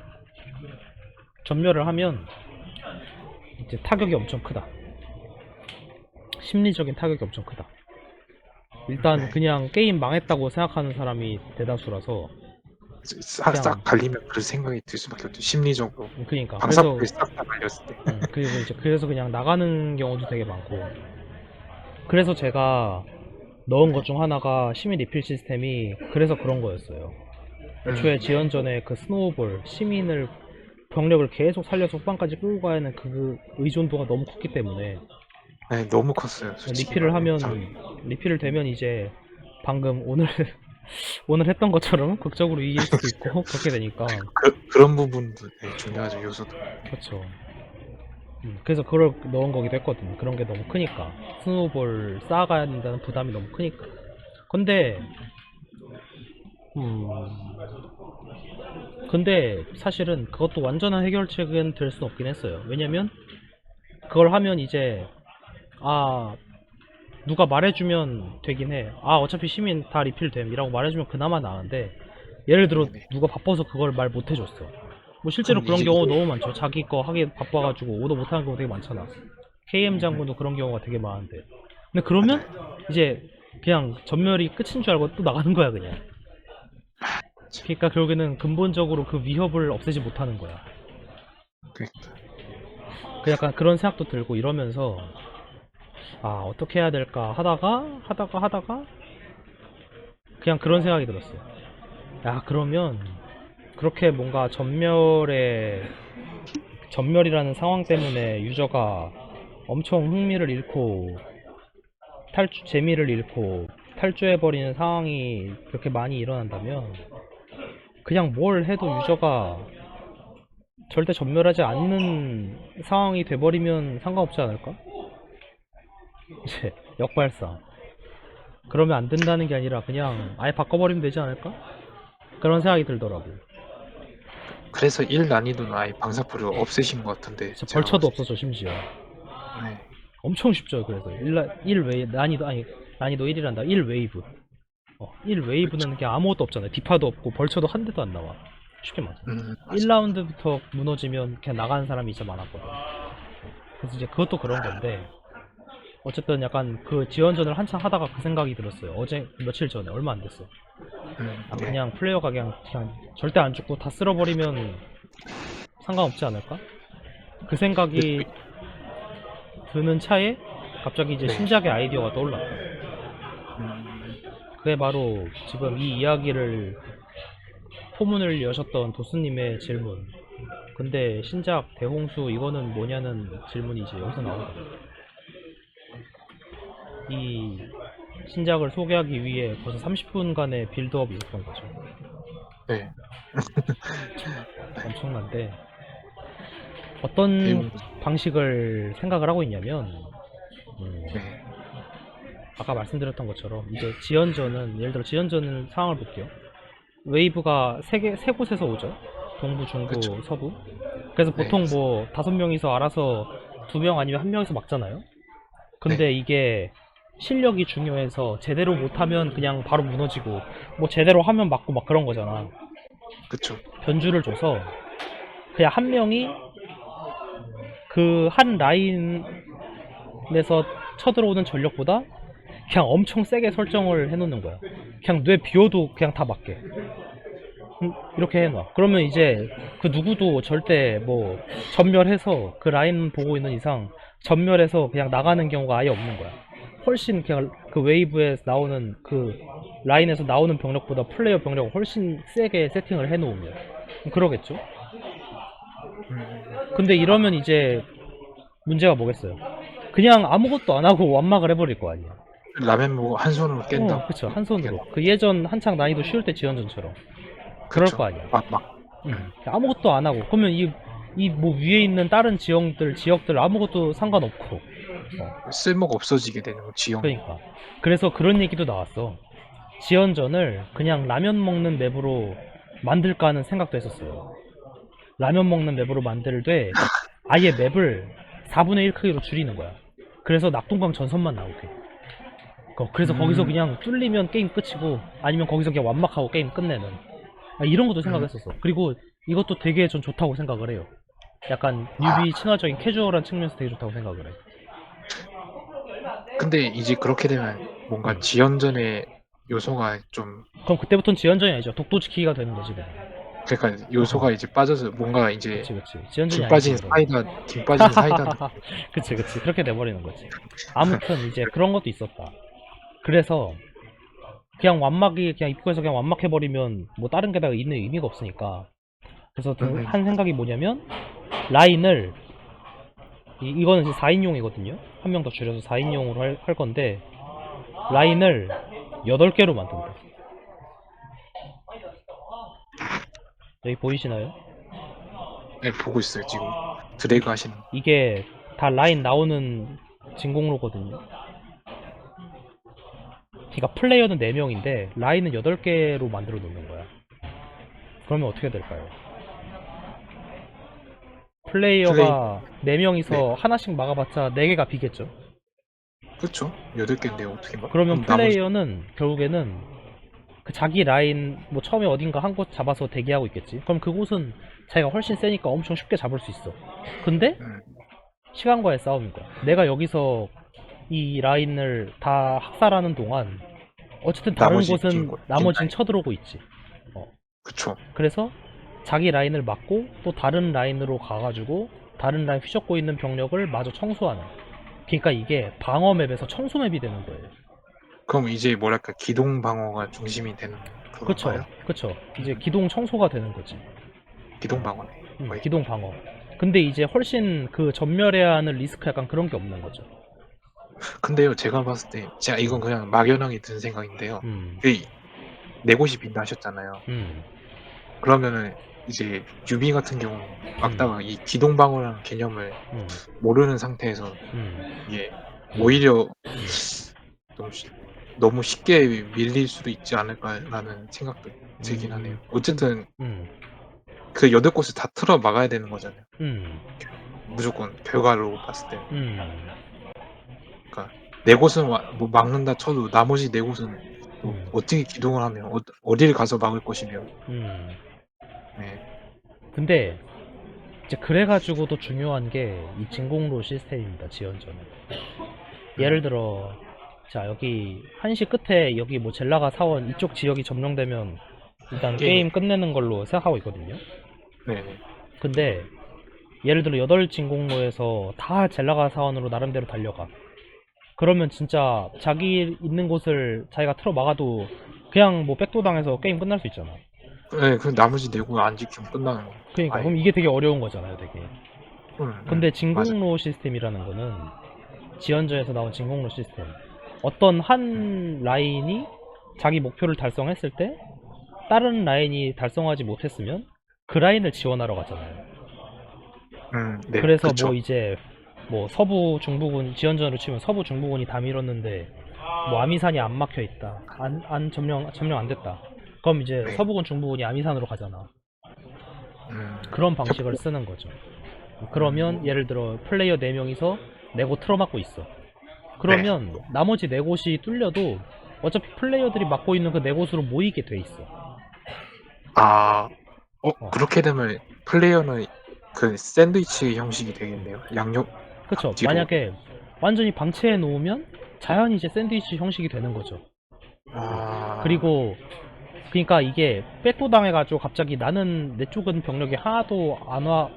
전멸을 하면 이제 타격이 엄청 크다. 심리적인 타격이 엄청 크다. 일단 네. 그냥 게임 망했다고 생각하는 사람이 대다수라서 그냥 싹 갈리면 그 생각이 들 수밖에 없죠. 심리적으로. 그니까 그래서 방사포에 싹 다 갈렸을 때. 그리고 이제 그래서 그냥 나가는 경우도 되게 많고 그래서 제가 넣은 것 네. 중 하나가 시민 리필 시스템이 그래서 그런 거였어요. 애초에 네. 지원전에 그 스노우볼 시민을 병력을 계속 살려서 후반까지 끌고 가야 하는 그 의존도가 너무 컸기 때문에 네, 너무 컸어요. 솔직히 리필을 말하면 하면 리필을 되면 이제 방금 오늘 오늘 했던 것처럼 극적으로 이길 수도 있고 그렇게 되니까 그런 부분도 되게 중요하죠, 요소도. 그렇죠. 그래서 그걸 넣은 거기도 했거든요. 그런 게 너무 크니까 스노우볼 쌓아가야 된다는 부담이 너무 크니까. 근데 음, 근데 사실은 그것도 완전한 해결책은 될 수는 없긴 했어요. 왜냐면 그걸 하면 이제 아 누가 말해주면 되긴 해. 아 어차피 시민 다 리필됨이라고 말해주면 그나마 나은데 예를 들어 네네. 누가 바빠서 그걸 말 못해줬어. 뭐 실제로 그럼 그런 이제 경우 너무 많죠. 자기 거 하기 바빠가지고 오더 못하는 경우 되게 많잖아. KM 네, 장군도 그런 경우가 되게 많은데. 근데 그러면 맞아요. 이제 그냥 전멸이 끝인 줄 알고 또 나가는 거야 그냥. 그러니까 결국에는 근본적으로 그 위협을 없애지 못하는 거야. 그러니까 그 약간 그런 생각도 들고 이러면서 아 어떻게 해야 될까 하다가 그냥 그런 생각이 들었어요. 야 그러면 그렇게 뭔가 전멸이라는 상황 때문에 유저가 엄청 흥미를 잃고 재미를 잃고 탈주해버리는 상황이 그렇게 많이 일어난다면 그냥 뭘 해도 유저가 절대 전멸하지 않는 상황이 돼버리면 상관없지 않을까? 이제 역발상. 그러면 안 된다는 게 아니라 그냥 아예 바꿔버리면 되지 않을까? 그런 생각이 들더라고. 그래서 1 난이도는 아예 방사포를 없애신 것 같은데 진짜 제가 벌쳐도 봤을 없었죠 심지어. 때. 네. 엄청 쉽죠. 그래서 1 웨이브 난이도 아니 난이도 1이란다. 1 웨이브. 1 웨이브는 그냥 아무것도 없잖아요. 디파도 없고 벌쳐도 한 대도 안 나와. 쉽게 말해. 맞아. 1라운드부터 무너지면 그냥 나가는 사람이 진짜 많았거든. 그래서 이제 그것도 그런 건데 어쨌든 약간 그 지원전을 한창 하다가 그 생각이 들었어요. 어제 며칠 전에 얼마 안 됐어. 네. 그냥 플레이어가 그냥 절대 안 죽고 다 쓸어버리면 상관없지 않을까? 그 생각이 드는 차에 갑자기 이제 네. 신작의 아이디어가 떠올랐다. 그게 바로 지금 이 이야기를 포문을 여셨던 도수님의 질문. 근데 신작 대홍수 이거는 뭐냐는 질문이지 여기서 나오거든. 이 신작을 소개하기 위해 벌써 30분간의 빌드업이 있었던 거죠. 네. 엄청난데 어떤 대웅. 방식을 생각을 하고 있냐면 네. 아까 말씀드렸던 것처럼 이제 지연전은 예를 들어 지연전 상황을 볼게요. 웨이브가 세 곳에서 오죠. 동부, 중부, 그쵸. 서부. 그래서 네. 보통 뭐 5명이서 알아서 2명 아니면 1명이서 막잖아요. 근데 이게 실력이 중요해서 제대로 못하면 그냥 바로 무너지고 뭐 제대로 하면 맞고 막 그런 거잖아. 그쵸. 변주를 줘서 그냥 한 명이 그 한 라인에서 쳐들어오는 전력보다 그냥 엄청 세게 설정을 해놓는 거야. 그냥 뇌 비워도 그냥 다 맞게. 이렇게 해놔. 그러면 이제 그 누구도 절대 뭐 전멸해서 그 라인 보고 있는 이상 전멸해서 그냥 나가는 경우가 아예 없는 거야. 훨씬 그냥 그 웨이브에 나오는 그 라인에서 나오는 병력보다 플레이어 병력을 훨씬 세게 세팅을 해놓으면 그러겠죠? 근데 이러면 이제 문제가 뭐겠어요? 그냥 아무것도 안 하고 완막을 해버릴 거 아니야. 라면 먹고 한 손으로 깬다. 그쵸. 한 손으로. 그 예전 한창 난이도 쉬울 때 지원전처럼. 그럴 그쵸. 거 아니야. 막. 아무것도 안 하고. 그러면 이 뭐 위에 있는 다른 지역들 아무것도 상관없고. 쓸모가 없어지게 되는 거, 지형. 그러니까. 그래서 그런 얘기도 나왔어. 지연전을 그냥 라면 먹는 맵으로 만들까 하는 생각도 했었어요. 라면 먹는 맵으로 만들되 아예 맵을 4분의 1 크기로 줄이는 거야. 그래서 낙동강 전선만 나오게. 그래서 거기서 그냥 뚫리면 게임 끝이고 아니면 거기서 그냥 완막하고 게임 끝내는 이런 것도 생각했었어. 그리고 이것도 되게 전 좋다고 생각을 해요. 약간 뉴비 친화적인 캐주얼한 측면에서 되게 좋다고 생각을 해. 근데 이제 그렇게 되면 뭔가 지연전의 요소가 좀, 그럼 그때부터는 지연전이 아니죠. 독도 지키기가 되는 거지. 그냥. 그러니까 요소가 이제 빠져서 뭔가 이제 그치. 지연전이 김 빠진 아니지. 그러면. 사이다, 김 빠진 사이다. 그치. 그렇게 돼버리는 거지. 아무튼 이제 그런 것도 있었다. 그래서 그냥 완막이 그냥 입구에서 그냥 완막해버리면 뭐 다른 게다가 있는 의미가 없으니까. 그래서 한 생각이 뭐냐면 라인을 이거는 이제 4인용이거든요. 한 명 더 줄여서 4인용으로 할 건데 라인을 8개로 만든다. 여기 보이시나요? 네, 보고 있어요, 지금. 드래그 하시는. 이게 다 라인 나오는 진공로거든요. 그러니까 플레이어는 4명인데 라인은 8개로 만들어 놓는 거야. 그러면 어떻게 될까요? 플레이어가 4명이서 하나씩 막아봤자 4개가 비겠죠? 그쵸? 8개인데 어떻게 막. 그러면 그럼 나머지. 플레이어는 결국에는 그 자기 라인 뭐 처음에 어딘가 한 곳 잡아서 대기하고 있겠지. 그럼 그곳은 자기가 훨씬 세니까 엄청 쉽게 잡을 수 있어. 근데 시간과의 싸움인 거야. 내가 여기서 이 라인을 다 학살하는 동안 어쨌든 다른 곳은 나머지는 쳐들어오고 있지. 그쵸. 그래서 자기 라인을 막고 또 다른 라인으로 가가지고 다른 라인 휘젓고 있는 병력을 마저 청소하는. 그러니까 이게 방어 맵에서 청소 맵이 되는 거예요. 그럼 이제 뭐랄까 기동 방어가 중심이 되는 그건가요? 그쵸. 이제 기동 청소가 되는 거지. 기동 방어네. 기동 방어. 근데 이제 훨씬 그 전멸해야 하는 리스크 약간 그런 게 없는 거죠. 근데요, 제가 봤을 때, 제가 이건 그냥 막연하게 든 생각인데요. 음, 그, 네 곳이 빈다 하셨잖아요. 음, 그러면은, 이제, 유비 같은 경우, 음, 막다가 이 기동방어라는 개념을 음, 모르는 상태에서, 음, 이게, 음, 오히려, 너무, 너무 쉽게 밀릴 수도 있지 않을까라는 생각도 들긴 하네요. 근- 어쨌든, 음, 그 여덟 곳을 다 틀어 막아야 되는 거잖아요. 음, 무조건, 결과로 봤을 때는. 음, 그러니까 네 곳은 뭐 막는다 쳐도 나머지 네 곳은 또 음, 어떻게 기동을 하면 어디를 가서 막을 것이며. 음. 네. 근데 이제 그래가지고도 중요한 게 이 진공로 시스템입니다. 지원전은. 예를 음. 들어 자 여기 한시 끝에 여기 뭐 젤라가 사원 이쪽 지역이 점령되면 일단 게임이. 게임 끝내는 걸로 생각하고 있거든요. 네네. 근데 예를 들어 8진공로에서 다 젤라가 사원으로 나름대로 달려가. 그러면 진짜 자기 있는 곳을 자기가 틀어 막아도 그냥 뭐 백도 당해서 게임 끝날 수 있잖아. 네, 그 나머지 네 곳 안 지키면 끝나는 거. 그러니까 그럼 아예. 이게 되게 어려운 거잖아요, 되게. 근데 맞아. 진공로 시스템이라는 거는 지원전에서 나온 진공로 시스템. 어떤 음. 한 라인이 자기 목표를 달성했을 때 다른 라인이 달성하지 못했으면 그 라인을 지원하러 가잖아요. 네, 그래서 그쵸. 뭐 이제 뭐 서부 중부군 지원전으로 치면 서부 중부군이 다 밀었는데 뭐 아미산이 안 막혀 있다. 안 점령 안 됐다. 그럼 이제 네. 서부군 중부군이 아미산으로 가잖아. 음, 그런 방식을 협조. 쓰는 거죠. 그러면 음, 예를 들어 플레이어 4명이서 4곳 틀어막고 있어. 네. 그러면 나머지 4곳이 뚫려도 어차피 플레이어들이 막고 있는 그 4곳으로 모이게 돼 있어. 아, 어. 그렇게 되면 플레이어는 그 샌드위치 형식이 되겠네요. 양옆 그쵸. 앞뒤로. 만약에 완전히 방치해 놓으면 자연히 이제 샌드위치 형식이 되는 거죠. 아, 그리고 그러니까 이게 백도 당해가지고 갑자기 나는 내 쪽은 병력이 하나도 안 와.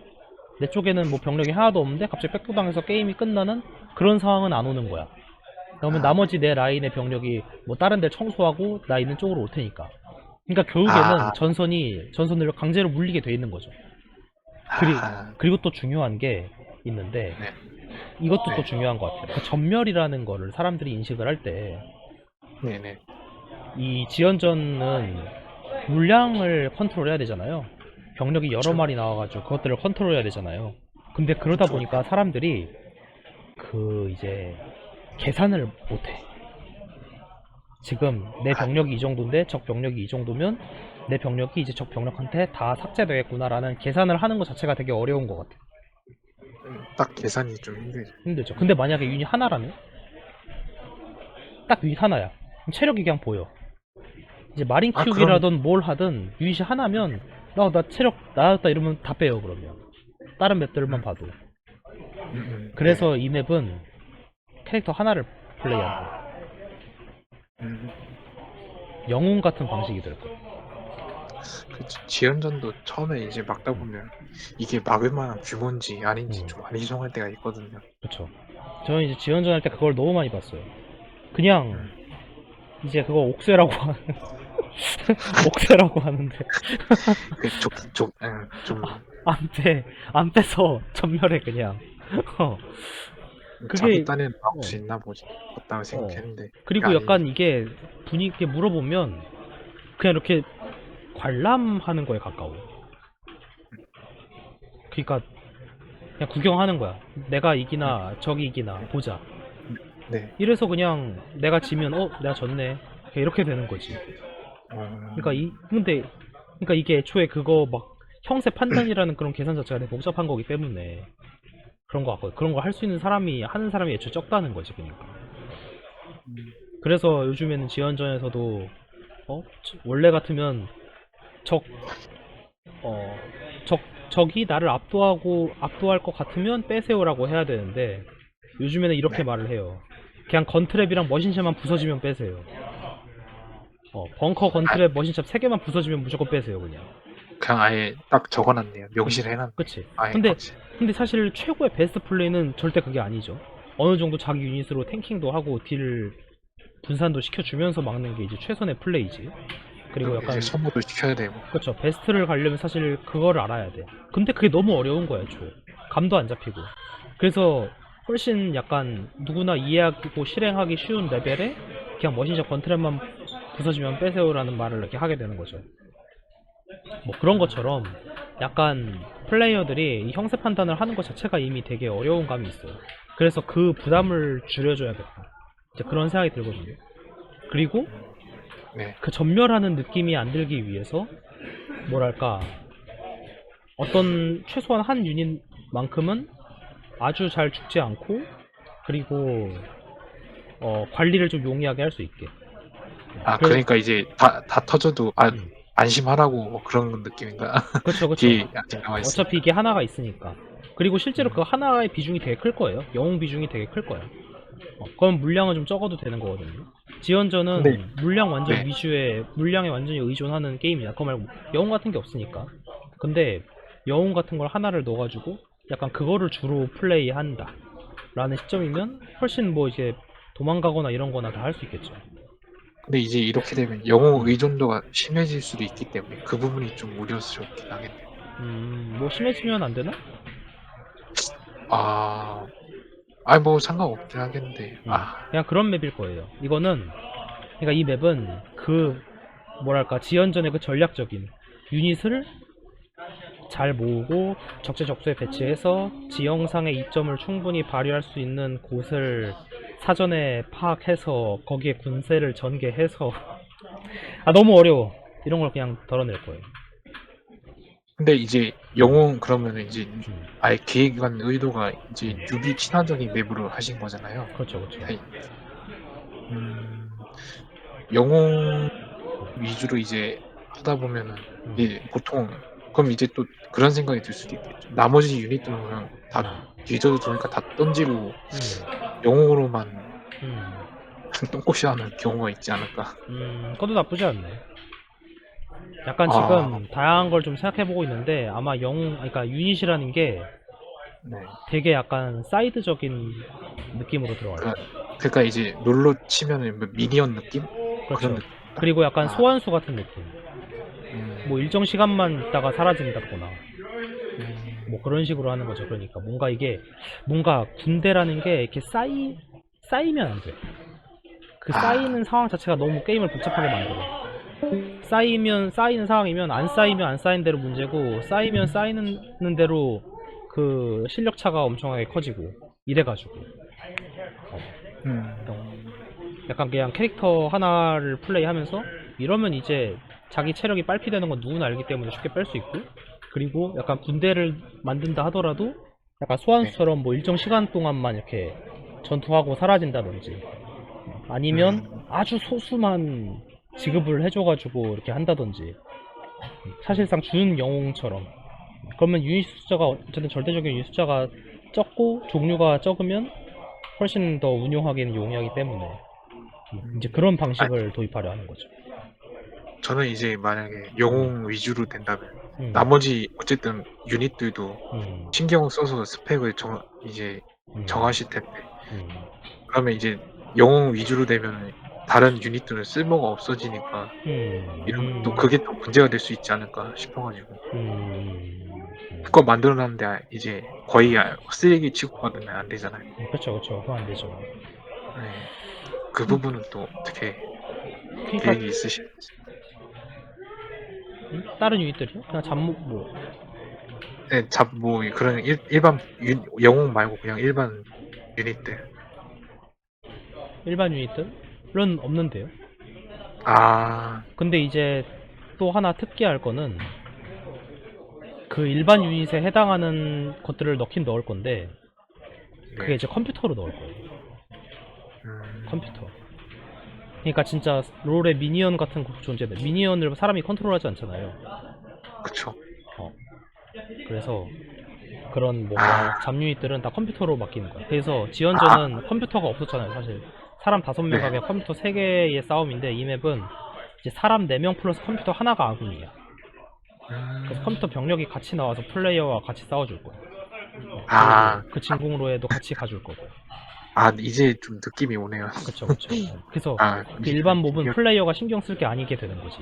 내 쪽에는 뭐 병력이 하나도 없는데 갑자기 백도 당해서 게임이 끝나는 그런 상황은 안 오는 거야. 그러면 나머지 내 라인의 병력이 뭐 다른 데 청소하고 나 있는 쪽으로 올 테니까. 그러니까 결국에는 아, 전선을 강제로 물리게 돼 있는 거죠. 그리고 또 중요한 게 있는데 네, 이것도 또 네, 중요한 것 같아요. 그 전멸이라는 거를 사람들이 인식을 할 때 네, 네. 이 지연전은 물량을 컨트롤해야 되잖아요. 병력이 여러 그쵸, 마리 나와가지고 그것들을 컨트롤해야 되잖아요. 근데 그러다 그쵸. 보니까 사람들이 그 이제 계산을 못해. 지금 내 아, 병력이 이 정도인데 적 병력이 이 정도면 내 병력이 이제 적 병력한테 다 삭제되겠구나라는 계산을 하는 것 자체가 되게 어려운 것 같아요. 딱 계산이 좀 힘들죠. 힘들죠. 근데 만약에 유닛 하나라면 딱 유닛 하나야. 그럼 체력이 그냥 보여. 이제 마린 아, 그럼, 키우기라든 뭘 하든 유닛이 하나면 나 체력 나았다 이러면 다 빼요 그러면. 다른 맵들만 음, 봐도. 네네. 그래서 이 맵은 캐릭터 하나를 플레이한다. 음, 영웅 같은 방식이 될 거예요. 지연전도 처음에 이제 막다 보면 이게 막을 만한 규모인지 아닌지 음, 좀 안이성할 때가 있거든요. 그쵸. 저는 이제 지원전 할 때 그걸 너무 많이 봤어요. 그냥 음, 이제 그거 옥쇠라고 하는 옥쇠라고 하는데 좀 안 빼서 전멸해 그냥. 어, 자기 그게 딴에는 막을 수 어, 있나 보지. 없다고 어. 생각했는데 그게 그리고 아니네. 약간 이게 분위기 있게 물어보면 그냥 이렇게 관람하는 거에 가까워. 그러니까 그냥 구경하는 거야. 내가 음, 이기나 적이 이기나 보자. 네. 이래서 그냥 내가 지면 내가 졌네. 그냥 이렇게 되는 거지. 그러니까 음, 그러니까 이게 애초에 그거 막 형세 판단이라는 그런 계산 자체가 되게 복잡한 거기 때문에 그런 거 같거든. 그런 거 할 수 있는 사람이 하는 사람이 애초에 적다는 거지, 그러니까. 음, 그래서 요즘에는 지원전에서도 원래 같으면 적 어, 적이 나를 압도할 것 같으면 빼세요라고 해야 되는데 요즘에는 이렇게 네. 말을 해요. 그냥 건트랩이랑 머신샵만 부서지면 빼세요. 벙커 아, 건트랩 머신샵 3개만 부서지면 무조건 빼세요, 그냥. 그냥 아예 딱 적어놨네요. 명시를 해놨네. 그치. 아예 근데 확실히. 사실 최고의 베스트 플레이는 절대 그게 아니죠. 어느 정도 자기 유닛으로 탱킹도 하고 딜 분산도 시켜주면서 막는 게 이제 최선의 플레이지. 그리고 그리고 이제 약간 소모도 시켜야 되고. 그쵸. 베스트를 가려면 사실 그거를 알아야 돼. 근데 그게 너무 어려운 거야, 애초에. 감도 안 잡히고. 그래서 훨씬 약간 누구나 이해하고 실행하기 쉬운 레벨에 그냥 머신샷 건트랩만 부서지면 빼세요라는 말을 이렇게 하게 되는 거죠. 뭐 그런 것처럼 약간 플레이어들이 이 형세 판단을 하는 것 자체가 이미 되게 어려운 감이 있어요. 그래서 그 부담을 줄여줘야겠다. 이제 그런 생각이 들거든요. 그리고 네. 그 전멸하는 느낌이 안 들기 위해서 뭐랄까 어떤 최소한 한 유닛만큼은 아주 잘 죽지 않고 그리고 관리를 좀 용이하게 할 수 있게. 아, 그래, 그러니까 이제 다 터져도 음, 안심하라고 뭐 그런 느낌인가? 그쵸 그쵸. 뒤에 아직 남아 어차피 있으니까. 이게 하나가 있으니까. 그리고 실제로 그 음, 하나의 비중이 되게 클 거예요. 영웅 비중이 되게 클 거예요. 그럼 물량은 좀 적어도 되는 거거든요. 근데 지원전은 물량 완전 네. 위주의 물량에 완전히 의존하는 게임이야. 그거 말고 영웅 같은 게 없으니까. 근데 영웅 같은 걸 하나를 넣어가지고 약간 그거를 주로 플레이한다 라는 시점이면 훨씬 뭐 이제 도망가거나 이런 거나 다 할 수 있겠죠. 근데 이제 이렇게 되면 영웅 음, 의존도가 심해질 수도 있기 때문에 그 부분이 좀 우려스럽긴 하겠네요. 뭐 심해지면 안 되나? 아, 아니 뭐 상관없긴 하겠는데. 그냥 그런 맵일 거예요. 이거는 그러니까 이 맵은 그 뭐랄까 지연전의 그 전략적인 유닛을 잘 모으고 적재적소에 배치해서 지형상의 이점을 충분히 발휘할 수 있는 곳을 사전에 파악해서 거기에 군세를 전개해서 너무 어려워. 이런 걸 그냥 덜어낼 거예요. 근데 이제 영웅 그러면은 이제 음, 아예 계획한 의도가 이제 음. 유비 친화적인 맵으로 하신 거잖아요. 그렇죠, 그렇죠. 아니, 영웅 위주로 이제 하다 보면은 음, 이제 보통 그럼 이제 또 그런 생각이 들 수도 있겠죠. 나머지 유닛들은 그냥 다 뒤져도 좋으니까 다 던지고 영웅으로만 음, 똥꼬시 하는 경우가 있지 않을까. 그것도 나쁘지 않네. 약간 아, 지금 다양한 걸 좀 생각해보고 있는데 아마 그러니까 유닛이라는 게 네. 되게 약간 사이드적인 느낌으로 들어갈 그, 거예요. 그러니까 이제 롤로 치면은 뭐 미니언 느낌? 그런 그렇죠. 느낌인가? 그리고 약간 아, 소환수 같은 느낌. 뭐 음, 일정 시간만 있다가 사라진다거나 뭐 음, 그런 식으로 하는 거죠. 그러니까 뭔가 군대라는 게 이렇게 쌓이면 안 돼. 그 아, 쌓이는 상황 자체가 너무 게임을 복잡하게 만들어. 쌓이면 쌓이는 상황이면 안 쌓이면 안 쌓인 대로 문제고 쌓이면 쌓이는 대로 그 실력 차가 엄청나게 커지고 이래가지고 음, 약간 그냥 캐릭터 하나를 플레이하면서 이러면 이제 자기 체력이 빨피되는 건 누구나 알기 때문에 쉽게 뺄 수 있고 그리고 약간 군대를 만든다 하더라도 약간 네, 소환수처럼 뭐 일정 시간 동안만 이렇게 전투하고 사라진다든지 아니면 음, 아주 소수만 지급을 해줘가지고 이렇게 한다든지 사실상 준 영웅처럼 그러면 유닛 숫자가 어쨌든 절대적인 유닛 숫자가 적고 종류가 적으면 훨씬 더 운용하기는 용이하기 때문에 이제 음. 그런 아, 방식을 도입하려 하는 거죠. 저는 이제 만약에 음, 영웅 위주로 된다면 음, 나머지 어쨌든 유닛들도 음, 신경 써서 스펙을 이제 음, 정하실 텐데 음, 그러면 이제 영웅 위주로 되면 다른 유닛들은 쓸모가 없어지니까 이러면 또 음, 그게 또 문제가 될 수 있지 않을까 싶어가지고 그거 음. 만들어놨는데 이제 거의 쓰레기 취급받으면 안 되잖아요. 그렇죠, 그렇죠. 그건 안 되죠. 네. 그 음, 부분은 또 어떻게 그러니까 계획이 있으신지. 다른 유닛들이요? 그냥 잡목 뭐 네, 뭐 그런 일반 영웅 말고 그냥 일반 유닛들. 일반 유닛들은 없는데요. 아, 근데 이제 또 하나 특기할 거는 그 일반 유닛에 해당하는 것들을 넣긴 넣을 건데 그게 네. 이제 컴퓨터로 넣을 거예요. 음, 컴퓨터. 그러니까 진짜 롤의 미니언 같은 존재들. 미니언을 사람이 컨트롤하지 않잖아요. 그쵸. 어, 그래서 그런 아, 뭔가 잡유닛들은 다 컴퓨터로 맡기는 거야. 그래서 아, 지원전은 컴퓨터가 없었잖아요, 사실. 사람 5명 네. 각에 컴퓨터 3개의 싸움인데 이 맵은 이제 사람 4명 플러스 컴퓨터 하나가 아군이야. 그래서 컴퓨터 음, 병력이 같이 나와서 플레이어와 같이 싸워줄 거야. 아, 그리고 그 진궁으로에도 같이 가줄 거고. 이제 좀 느낌이 오네요. 그쵸, 그쵸. 그래서 아, 그 일반 몹은 이게, 플레이어가 신경 쓸 게 아니게 되는 거지.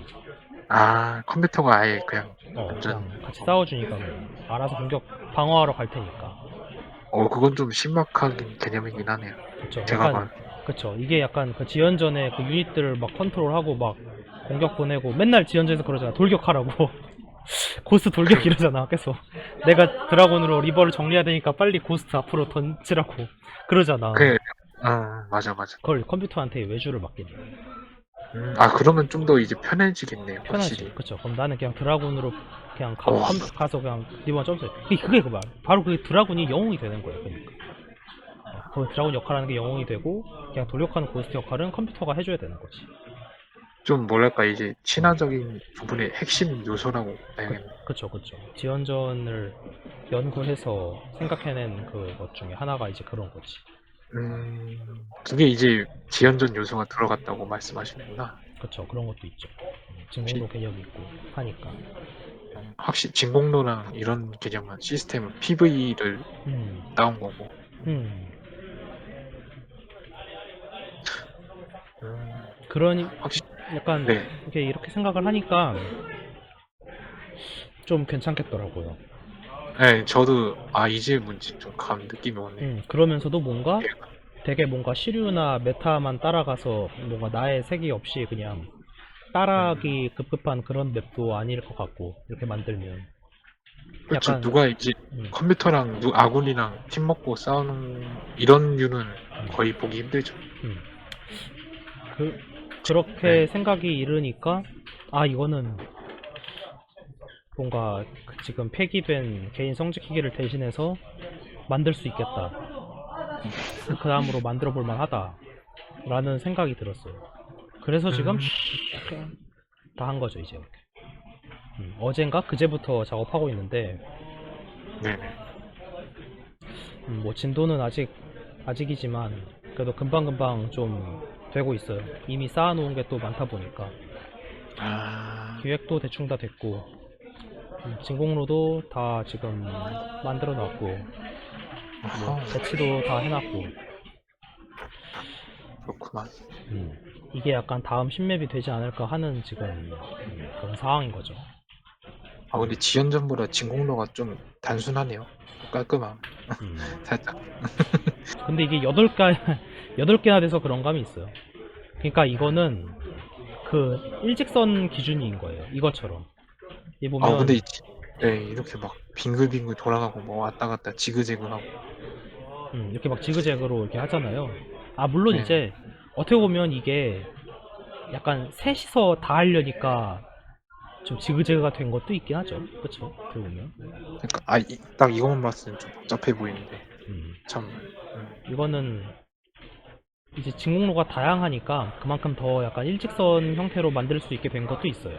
컴퓨터가 아예 그냥 완전, 그냥 같이 싸워주니까 그냥 알아서 공격 방어하러 갈 테니까. 그건 좀 신박한 개념이긴 하네요. 그쵸. 제가 약간, 봐. 그쵸. 이게 약간 그 지연전에 그 유닛들을 막 컨트롤하고 막 공격 보내고 맨날 지연전에서 그러잖아. 돌격하라고. 고스트 돌격 이러잖아. 계속. 내가 드라곤으로 리버를 정리해야 되니까 빨리 고스트 앞으로 던지라고. 그러잖아. 그, 맞아, 맞아. 그걸 컴퓨터한테 외주를 맡기네. 그러면 좀 더 이제 편해지겠네요, 편하지. 확실히. 그쵸. 그럼 나는 그냥 드라군으로 그냥 와, 가서 그냥 리본 점수. 그게 그 말. 바로 그 드라군이 영웅이 되는 거예요. 그러니까. 그 드라군 역할하는 게 영웅이 되고 그냥 돌격하는 고스트 역할은 컴퓨터가 해줘야 되는 거지. 좀 뭐랄까, 이제 음. 친화적인 부분의 핵심 요소라고 봐야겠네. 그쵸. 지원전을 연구해서 생각해낸 것 중에 하나가 이제 그런 거지. 그게 이제 지연전 요소가 들어갔다고 말씀하시는구나. 그쵸. 그런 것도 있죠. 혹시, 진공도 개념이 있고 하니까. 확실히 진공로랑 이런 개념은 시스템은 PV를 음, 따온 거고. 음. 음, 그러니 확실히, 약간 네. 이렇게 생각을 하니까 좀 괜찮겠더라고요. 네, 저도, 이제 뭔지 좀 감 느낌이 오네요. 그러면서도 뭔가 예. 되게 뭔가 시류나 메타만 따라가서 뭔가 나의 색이 없이 그냥 음, 따라하기 급급한 그런 맵도 아닐 것 같고 이렇게 만들면 그렇죠. 약간 누가 이제 음, 컴퓨터랑 아군이랑 팀 먹고 싸우는 이런 류는 거의 보기 힘들죠. 음. 그렇게 네. 생각이 이르니까 아 이거는 뭔가 지금 폐기된 개인 성직기기를 대신해서 만들 수 있겠다. 그 다음으로 만들어 볼 만하다. 라는 생각이 들었어요. 그래서 지금 음, 다 한 거죠, 이제. 어젠가 그제부터 작업하고 있는데, 네네. 뭐 진도는 아직이지만, 그래도 금방금방 좀 되고 있어요. 이미 쌓아놓은 게 또 많다 보니까. 아, 기획도 대충 다 됐고, 진공로도 다 지금 만들어 놨고, 뭐, 어허, 배치도 다 해놨고, 그렇구만. 이게 약간 다음 신맵이 되지 않을까 하는 지금 그런 상황인 거죠. 근데 지연전보다 진공로가 좀 단순하네요. 깔끔함. 음. 살짝. 근데 이게 8개, 8개나 돼서 그런 감이 있어요. 그러니까 이거는 그 일직선 기준인 거예요. 이것처럼. 이 근데 보면 네, 이렇게 막 빙글빙글 돌아가고 뭐 왔다 갔다 지그재그하고. 이렇게 막 지그재그로 이렇게 하잖아요. 아 물론 네네. 이제 어떻게 보면 이게 약간 셋이서 다 하려니까 좀 지그재그가 된 것도 있긴 하죠. 그쵸? 어떻게 보면. 그러니까 딱 이것만 봤을 땐 좀 복잡해 보이는데 음, 참. 이거는 이제 진공로가 다양하니까 그만큼 더 약간 일직선 형태로 만들 수 있게 된 것도 있어요.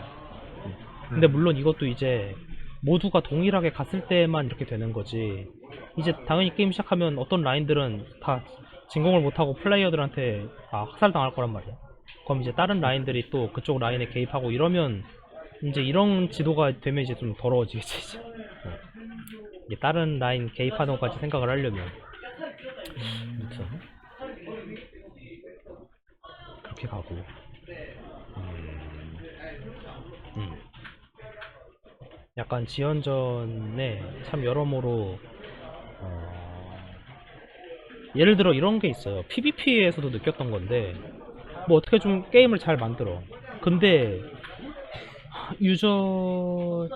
근데 음, 물론 이것도 이제 모두가 동일하게 갔을 때만 이렇게 되는 거지. 이제 당연히 게임 시작하면 어떤 라인들은 다 진공을 못하고 플레이어들한테 다 학살당할 거란 말이야. 그럼 이제 다른 라인들이 또 그쪽 라인에 개입하고 이러면 이제 이런 지도가 되면 이제 좀 더러워지겠지. 이제. 이게 다른 라인 개입하는 것까지 생각을 하려면 아무튼 음, 그렇게 가고 음. 약간 지연전에 참 여러모로 예를 들어 이런 게 있어요. PVP에서도 느꼈던 건데 뭐 어떻게 좀 게임을 잘 만들어. 근데 유저를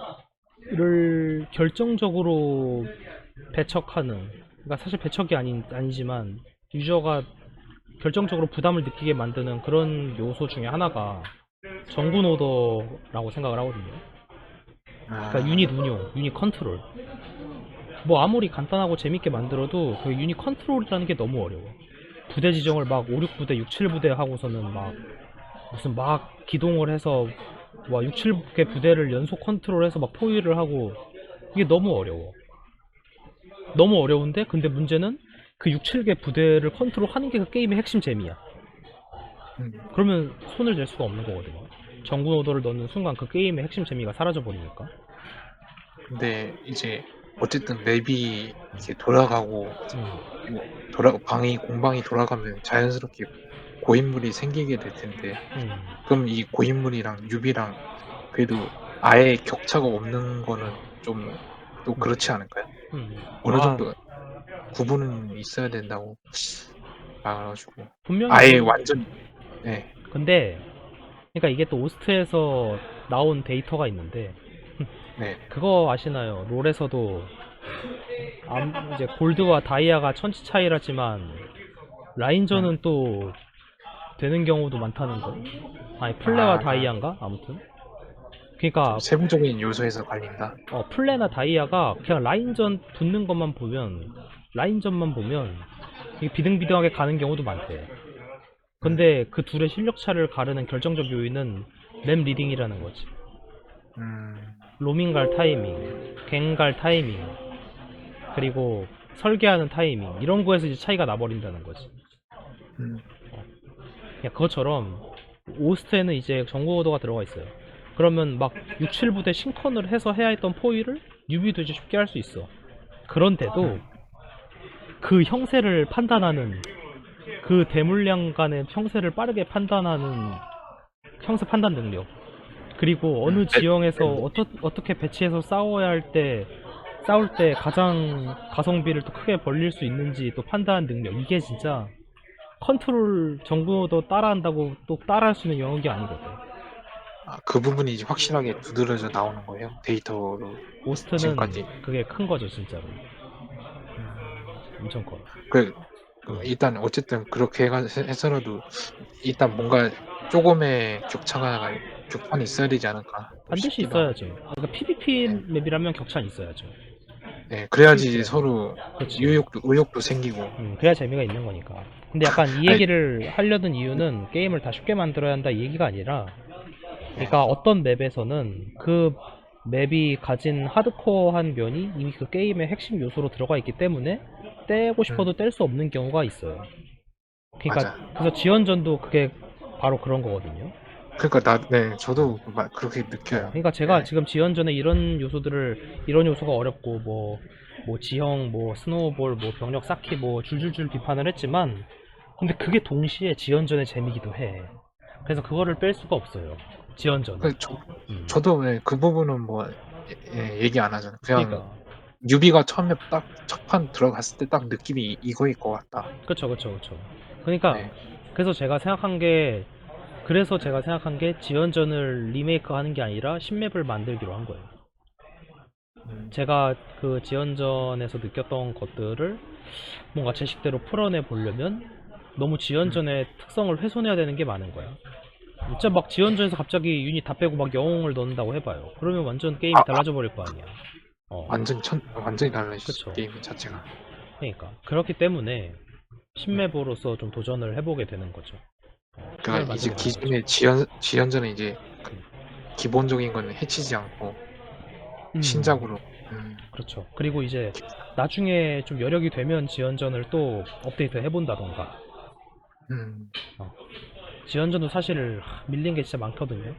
결정적으로 배척하는, 그러니까 사실 배척이 아니지만 유저가 결정적으로 부담을 느끼게 만드는 그런 요소 중에 하나가 정군 오더라고 생각을 하거든요. 그러니까 아, 유닛 운용, 유닛 컨트롤. 뭐 아무리 간단하고 재밌게 만들어도 그 유닛 컨트롤이라는 게 너무 어려워. 부대 지정을 막 5, 6부대, 6, 7부대 하고서는 막 무슨 막 기동을 해서 와 6, 7개 부대를 연속 컨트롤해서 막 포위를 하고 이게 너무 어려워. 너무 어려운데 근데 문제는 그 6, 7개 부대를 컨트롤하는 게 그 게임의 핵심 재미야. 음. 그러면 손을 댈 수가 없는 거거든요. 정군 오더를 넣는 순간 그 게임의 핵심 재미가 사라져 버리니까. 근데 이제 어쨌든 맵이 이렇게 돌아가고 음, 뭐 공방이 돌아가면 자연스럽게 고인물이 생기게 될 텐데 음, 그럼 이 고인물이랑 유비랑 그래도 아예 격차가 없는 거는 좀 또 음, 그렇지 않을까요? 음. 어느 정도. 구분은 있어야 된다고 말해가지고 분명히 아예 뭐- 완전 네, 근데 그러니까 이게 또 오스트에서 나온 데이터가 있는데 네, 그거 아시나요? 롤에서도 이제 골드와 다이아가 천치 차이라지만 라인전은 또 되는 경우도 많다는 거. 아니 플레와 아, 다이아인가? 아무튼. 좀 그러니까 세부적인 요소에서 갈린다. 플레나 다이아가 그냥 라인전 붙는 것만 보면 라인전만 보면 이게 비등비등하게 가는 경우도 많대. 근데 그 둘의 실력 차를 가르는 결정적 요인은 맵 리딩이라는 거지. 로밍 갈 타이밍, 갱 갈 타이밍, 그리고 설계하는 타이밍 이런 거에서 이제 차이가 나버린다는 거지. 음, 그냥 그것처럼 오스트에는 이제 정보 코드가 들어가 있어요. 그러면 막 6, 7부대 신컨을 해서 해야 했던 포위를 뉴비도 이제 쉽게 할 수 있어. 그런데도 그 형세를 판단하는 그 대물량 간의 형세를 빠르게 판단하는 형세 판단 능력, 그리고 어느 지형에서 어떻게 배치해서 싸울 때 가장 가성비를 또 크게 벌릴 수 있는지 또 판단 능력, 이게 진짜 컨트롤 정보도 따라한다고 또 따라할 수 있는 영역이 아니거든. 그 부분이 이제 확실하게 두드러져 나오는 거예요. 데이터로 오스트는 지금까지. 그게 큰 거죠, 진짜로. 엄청 커. 그 일단 어쨌든 그렇게 해서라도 일단 뭔가 조금의 격차는 있어야 되지 않을까 반드시 싶기도 하고. 있어야죠. 그러니까 PVP 네. 맵이라면 격차는 있어야죠. 네, 그래야지 그렇죠. 서로 그렇지. 의욕도 생기고. 그래야 재미가 있는 거니까. 근데 약간 이 아니, 얘기를 하려던 이유는 게임을 다 쉽게 만들어야 한다 이 얘기가 아니라, 그러니까 어떤 맵에서는 그 맵이 가진 하드코어한 면이 이미 그 게임의 핵심 요소로 들어가 있기 때문에 떼고 싶어도 뗄 수 없는 경우가 있어요. 그러니까 맞아. 그래서 지원전도 그게 바로 그런 거거든요. 그러니까 저도 그렇게 느껴요. 그러니까 제가 네. 지금 지원전에 이런 요소가 어렵고 뭐 지형, 뭐 스노우볼, 뭐 병력 쌓기, 뭐 줄줄줄 비판을 했지만, 근데 그게 동시에 지원전의 재미기도 해. 그래서 그거를 뺄 수가 없어요. 지원전은. 그 저도 그 부분은 뭐 얘기 안 하잖아요. 그냥 그러니까 뉴비가 처음에 딱 첫 판 들어갔을 때 딱 느낌이 이거일 것 같다. 그쵸. 그러니까 네. 그래서 제가 생각한 게 지원전을 리메이크 하는 게 아니라 신맵을 만들기로 한 거예요. 제가 그 지원전에서 느꼈던 것들을 뭔가 제 식대로 풀어내 보려면 너무 지원전의 특성을 훼손해야 되는 게 많은 거야. 진짜 막 지원전에서 갑자기 유닛 다 빼고 막 영웅을 넣는다고 해봐요. 그러면 완전 게임이 달라져 버릴 거 아니야. 완전히 달라지죠. 그쵸. 게임 자체가. 그러니까 그렇기 때문에 신맵으로서 좀 도전을 해보게 되는 거죠. 그러니까 이제 만들게 되는 기존의 지연전은 이제 기본적인 거는 해치지 않고 거죠. 신작으로. 그렇죠. 그리고 이제 나중에 좀 여력이 되면 지원전을 또 업데이트 해본다던가. 지원전도 사실 밀린 게 진짜 많거든요.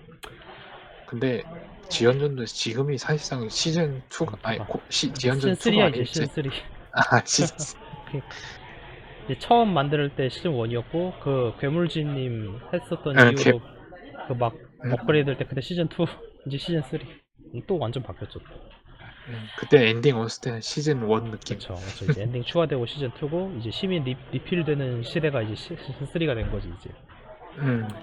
근데 지연전도 지금이 사실상 시즌 2가 아니 지연전 시즌 2가 3야 이제 아니지. 시즌 3. 시즌 이제 처음 만들 때 시즌 1이었고 그 괴물진님 했었던 네, 이후로 그 막 업그레이드 할 때 그때 시즌 2, 이제 시즌 3. 또 완전 바뀌었죠. 그때 엔딩 왔을 때는 시즌 1 느낌. 그렇죠. 이제 엔딩 추가되고 시즌 2고 이제 시민 리필되는 시대가 이제 시즌 3가 된 거지 이제.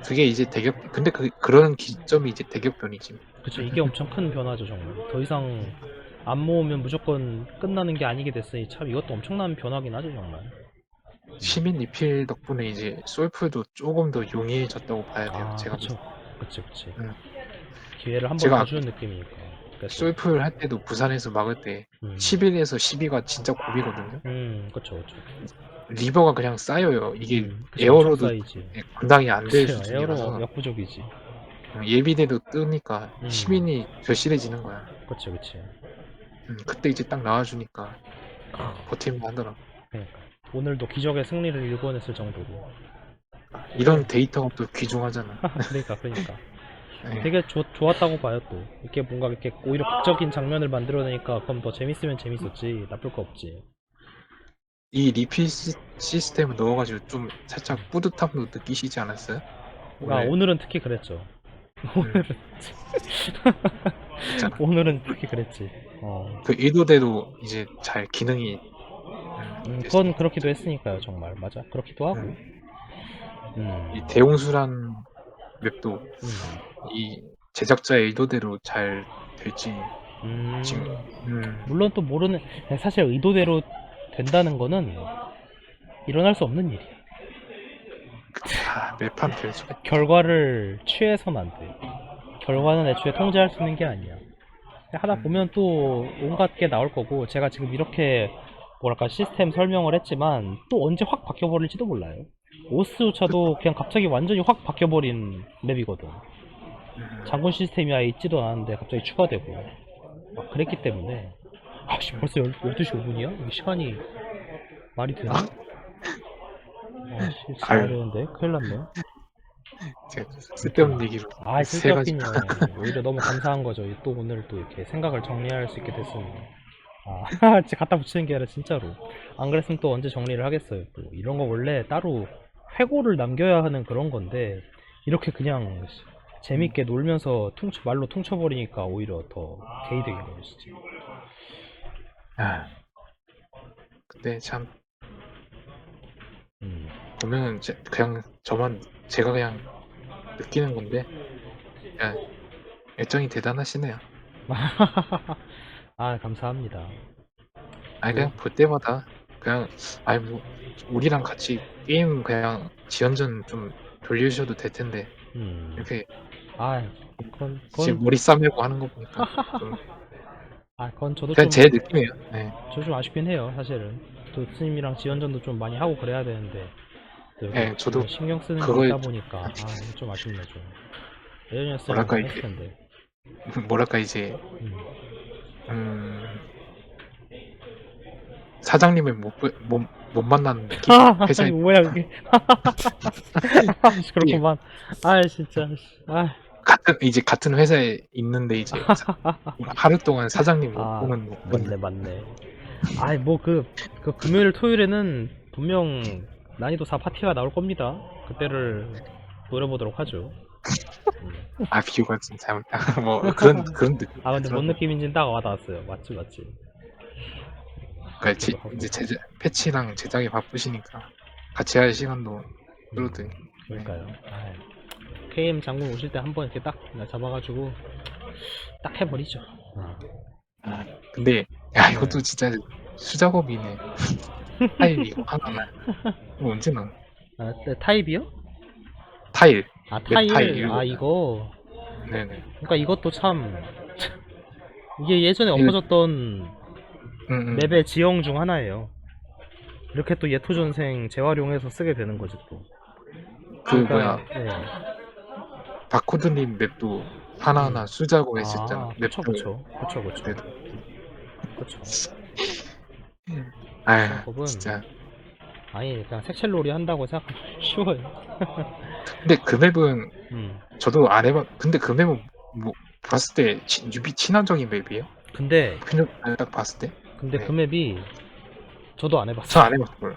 그게 이제 근데 그런 기점이 이제 대격변이지. 그쵸. 이게 엄청 큰 변화죠 정말. 더 이상 안 모으면 무조건 끝나는 게 아니게 됐으니 참 이것도 엄청난 변화긴 하죠 정말. 시민 리필 덕분에 이제 솔풀도 조금 더 용이해졌다고 봐야 돼요. 제가 그쵸. 그치. 음. 기회를 한 번 제가 더 주는 느낌이니까. 그래서. 솔풀 할 때도 부산에서 막을 때 11에서 12가 진짜 고비거든요. 그쵸. 리버가 그냥 쌓여요. 이게 그쵸, 에어로도 엄청 쌓이지. 감당이 안 될 그쵸, 에어로 수준이라서 역부족이지. 예비대도 뜨니까 시민이 절실해지는 거야. 그치. 그때 이제 딱 나와주니까 버틸만 하더라. 그러니까 오늘도 기적의 승리를 일궈냈을 정도로. 이런 데이터가 또 귀중하잖아. 그러니까. 네. 되게 좋았다고 봐요 또. 이렇게 뭔가 이렇게 오히려 극적인 장면을 만들어내니까 그럼 더 재밌으면 재밌었지. 나쁠 거 없지. 이 리필 시스템을 넣어가지고 좀 살짝 뿌듯함도 느끼시지 않았어요? 오늘은 특히 그랬죠. 오늘은 특히 그랬지. 그 의도대로 이제 잘 기능이 그건 그렇기도 했으니까요. 정말 맞아. 그렇기도 하고. 이 대홍수란 맵도 음, 이 제작자의 의도대로 잘 될지 음. 지금 물론 또 모르는, 사실 의도대로 된다는 거는 일어날 수 없는 일이야. 매판 될 수가 있 결과를 취해서는 안 돼. 결과는 애초에 통제할 수 있는 게 아니야. 하다 보면 또 온갖 게 나올 거고, 제가 지금 이렇게 뭐랄까 시스템 설명을 했지만 또 언제 확 바뀌어버릴지도 몰라요. 오스조차도 그냥 갑자기 완전히 확 바뀌어버린 맵이거든. 장군 시스템이 아예 있지도 않았는데 갑자기 추가되고 막 그랬기 때문에. 아씨, 벌써 12시 5분이야? 시간이 말이 되나? 아씨, 자야 아유. 되는데 큰일 났네. 제가 쓸데없는 얘기로 아, 세가지고 쓸데없긴요. 오히려 너무 감사한 거죠. 또 오늘 또 이렇게 생각을 정리할 수 있게 됐으니. 아, 진짜 갖다 붙이는 게 아니라 진짜로. 안 그랬으면 또 언제 정리를 하겠어요. 또 이런 거 원래 따로 회고를 남겨야 하는 그런 건데, 이렇게 그냥 재밌게 놀면서 말로 퉁쳐버리니까 오히려 더 개이득인 거예요, 진짜. 아, 근데 참 음. 보면은 그냥 제가 그냥 느끼는 건데 그냥 애정이 대단하시네요. 아, 감사합니다. 아니 그냥 볼 때마다 그냥 아니 뭐 우리랑 같이 게임 그냥 지연전 좀 돌려주셔도 될 텐데 음. 이렇게 아, 그건 지금 머리 싸매고 하는 거 보니까 좀 그건 저도 그냥 좀, 제 느낌이에요. 네. 저 좀 아쉽긴 해요, 사실은. 또 스님이랑 지원전도 좀 많이 하고 그래야 되는데, 또 여기 네, 저도 신경 쓰는 게 그거에 있다 보니까, 이거 좀 아쉽네, 좀. 예전이었으면 뭐랄까 좀 이게 했을 텐데. 뭐랄까 이제 음. 음 사장님을 못 만나는 느낌? 회사에 이거 뭐야, 그게. 그렇구만. 진짜. 같은 회사에 있는데 이제 하루 동안 사장님 못 보는 맞네, 맞네. 뭐, 그 금요일, 토요일에는 분명 난이도 4 파티가 나올 겁니다. 그때를 노려보도록 하죠. 비유가 좀 잘못 뭐 그런 느낌. 근데 뭔 느낌인지는 딱 와닿았어요. 맞지, 맞지. 그러니까 그렇기도 하고. 이제 패치랑 제작이 바쁘시니까 같이 할 시간도 줄어드니. 그러니까요. KM 장군 오실 때 한번 이렇게 딱 잡아가지고 딱 해버리죠. 근데 네. 이것도 진짜 수작업이네. 타일 이거 하나만 이거 언제 나? 타입이요? 타일. 타일. 타일 이거. 이거. 네네. 그러니까 이것도 참 이게 예전에 엎어졌던 맵의 지형 중 하나예요. 이렇게 또 예토전생 재활용해서 쓰게 되는 거지 또. 뭐야 네. 바코드님 맵도 하나하나 수작업 했었잖아. 그쵸. 그래도. 수작업은 진짜. 그냥 색칠놀이 한다고 생각하면 쉬워요. 근데 그 맵은 저도 안 해봤. 근데 그 맵은 뭐 봤을 때 유비 친화적인 맵이에요? 근데 그냥 딱 봤을 때. 근데 네. 그 맵이 저도 안 해봤어요. 전 안 해봤어요.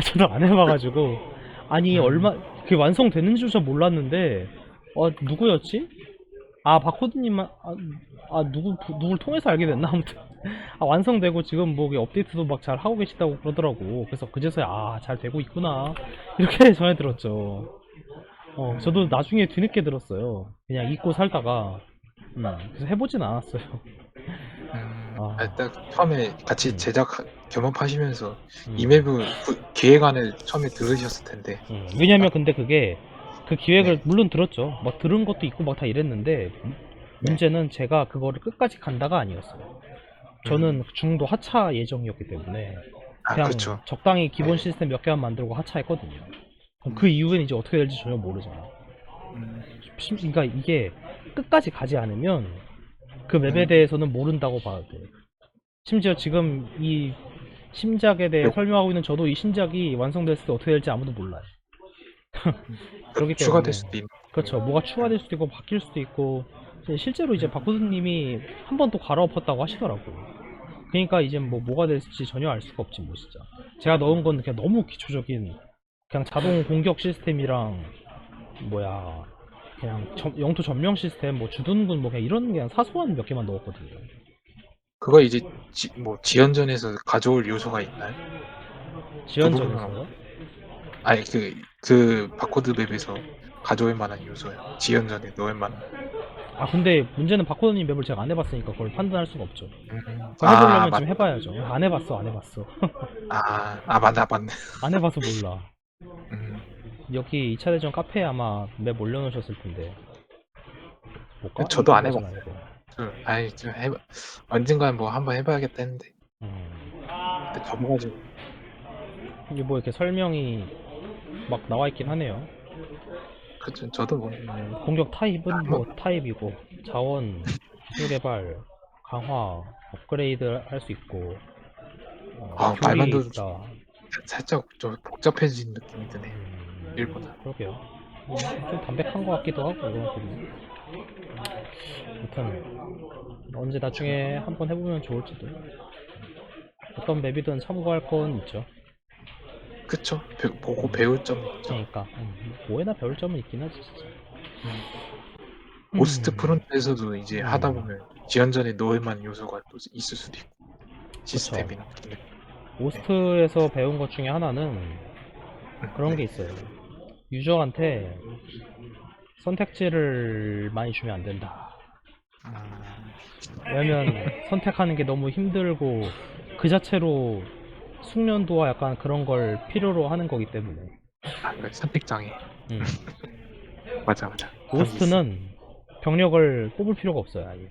저도 안 해봐가지고 얼마 그 완성됐는지조차 몰랐는데 누구였지? 바코드님만 누굴 통해서 알게 됐나 아무튼 완성되고 지금 뭐 업데이트도 막 잘 하고 계시다고 그러더라고. 그래서 그제서야 잘 되고 있구나 이렇게 전해 들었죠. 저도 나중에 뒤늦게 들었어요. 그냥 잊고 살다가 그래서 해보진 않았어요. 딱 처음에 같이 제작 겸업하시면서 이 맵을 기획안을 처음에 들으셨을 텐데. 왜냐면 근데 그게 그 기획을 물론 들었죠. 막 들은 것도 있고 막 다 이랬는데 문제는 제가 그거를 끝까지 간다가 아니었어요. 저는 중도 하차 예정이었기 때문에 그냥 그쵸. 적당히 기본 시스템 몇 개만 만들고 하차했거든요. 그 이후에는 이제 어떻게 될지 전혀 모르잖아. 그러니까 이게 끝까지 가지 않으면 그 맵에 대해서는 모른다고 봐야 돼. 심지어 지금 이 신작에 대해 설명하고 있는 저도 이 신작이 완성됐을 때 어떻게 될지 아무도 몰라요. 그렇기 때문에 추가될 수도 있는. 그렇죠. 뭐가 추가될 수도 있고 바뀔 수도 있고 실제로 이제 박구드님이 한 번 또 갈아엎었다고 하시더라고요. 그러니까 이제 뭐가 될지 전혀 알 수가 없지 뭐 진짜. 제가 넣은 건 그냥 너무 기초적인 그냥 자동 공격 시스템이랑 그냥 영토 점령 시스템 주둔군 그냥 이런 그냥 사소한 몇 개만 넣었거든요. 그거 이제 뭐 지연전에서 가져올 요소가 있나요? 지연전에서요? 아니 그 바코드 맵에서 가져올 만한 요소요. 지연전에 넣을 만한. 아 근데 문제는 바코드님 맵을 제가 안 해봤으니까 그걸 판단할 수가 없죠. 그거 아, 해보려면 좀 해봐야죠. 안 해봤어, 안 해봤어. 맞네, 맞네. 안 해봐서 몰라. 음, 여기 2차 대전 카페에 아마 맵 올려놓으셨을 텐데. 볼까? 저도 안 이거잖아, 해봤어요. 이거. 아니, 언젠간 뭐 한번 해봐야겠다 했는데, 음. 그때 접어가지고. 이게 뭐 이렇게 설명이 막 나와 있긴 하네요. 그쵸, 저도 뭐, 공격 타입은 한번, 뭐 타입이고, 자원, 기술 개발, 강화, 업그레이드 할 수 있고, 말만 교리 들어도 있다. 살짝 좀 복잡해진 느낌이 드네요. 일보다. 그러게요. 좀 담백한 것 같기도 하고, 이런 부분이. 아무튼, 언제 나중에 한번 해보면 좋을지도. 어떤 맵이든 참고할 건 있죠. 그쵸? 보고 배울 점이 있죠. 그러니까, 뭐에나 배울 점은 있긴 하지, 진짜. 고스트 프론트에서도 이제 하다 음. 보면 지연전에 넣을 만한 요소가 또 있을 수도 있고, 그쵸. 시스템이나. 오스트에서 배운 것 중에 하나는 그런 게 있어요. 유저한테 선택지를 많이 주면 안 된다. 왜냐면 선택하는 게 너무 힘들고 그 자체로 숙련도와 약간 그런 걸 필요로 하는 거기 때문에. 그 선택장애. 음. 맞아. 오스트는 병력을 뽑을 필요가 없어요, 아예.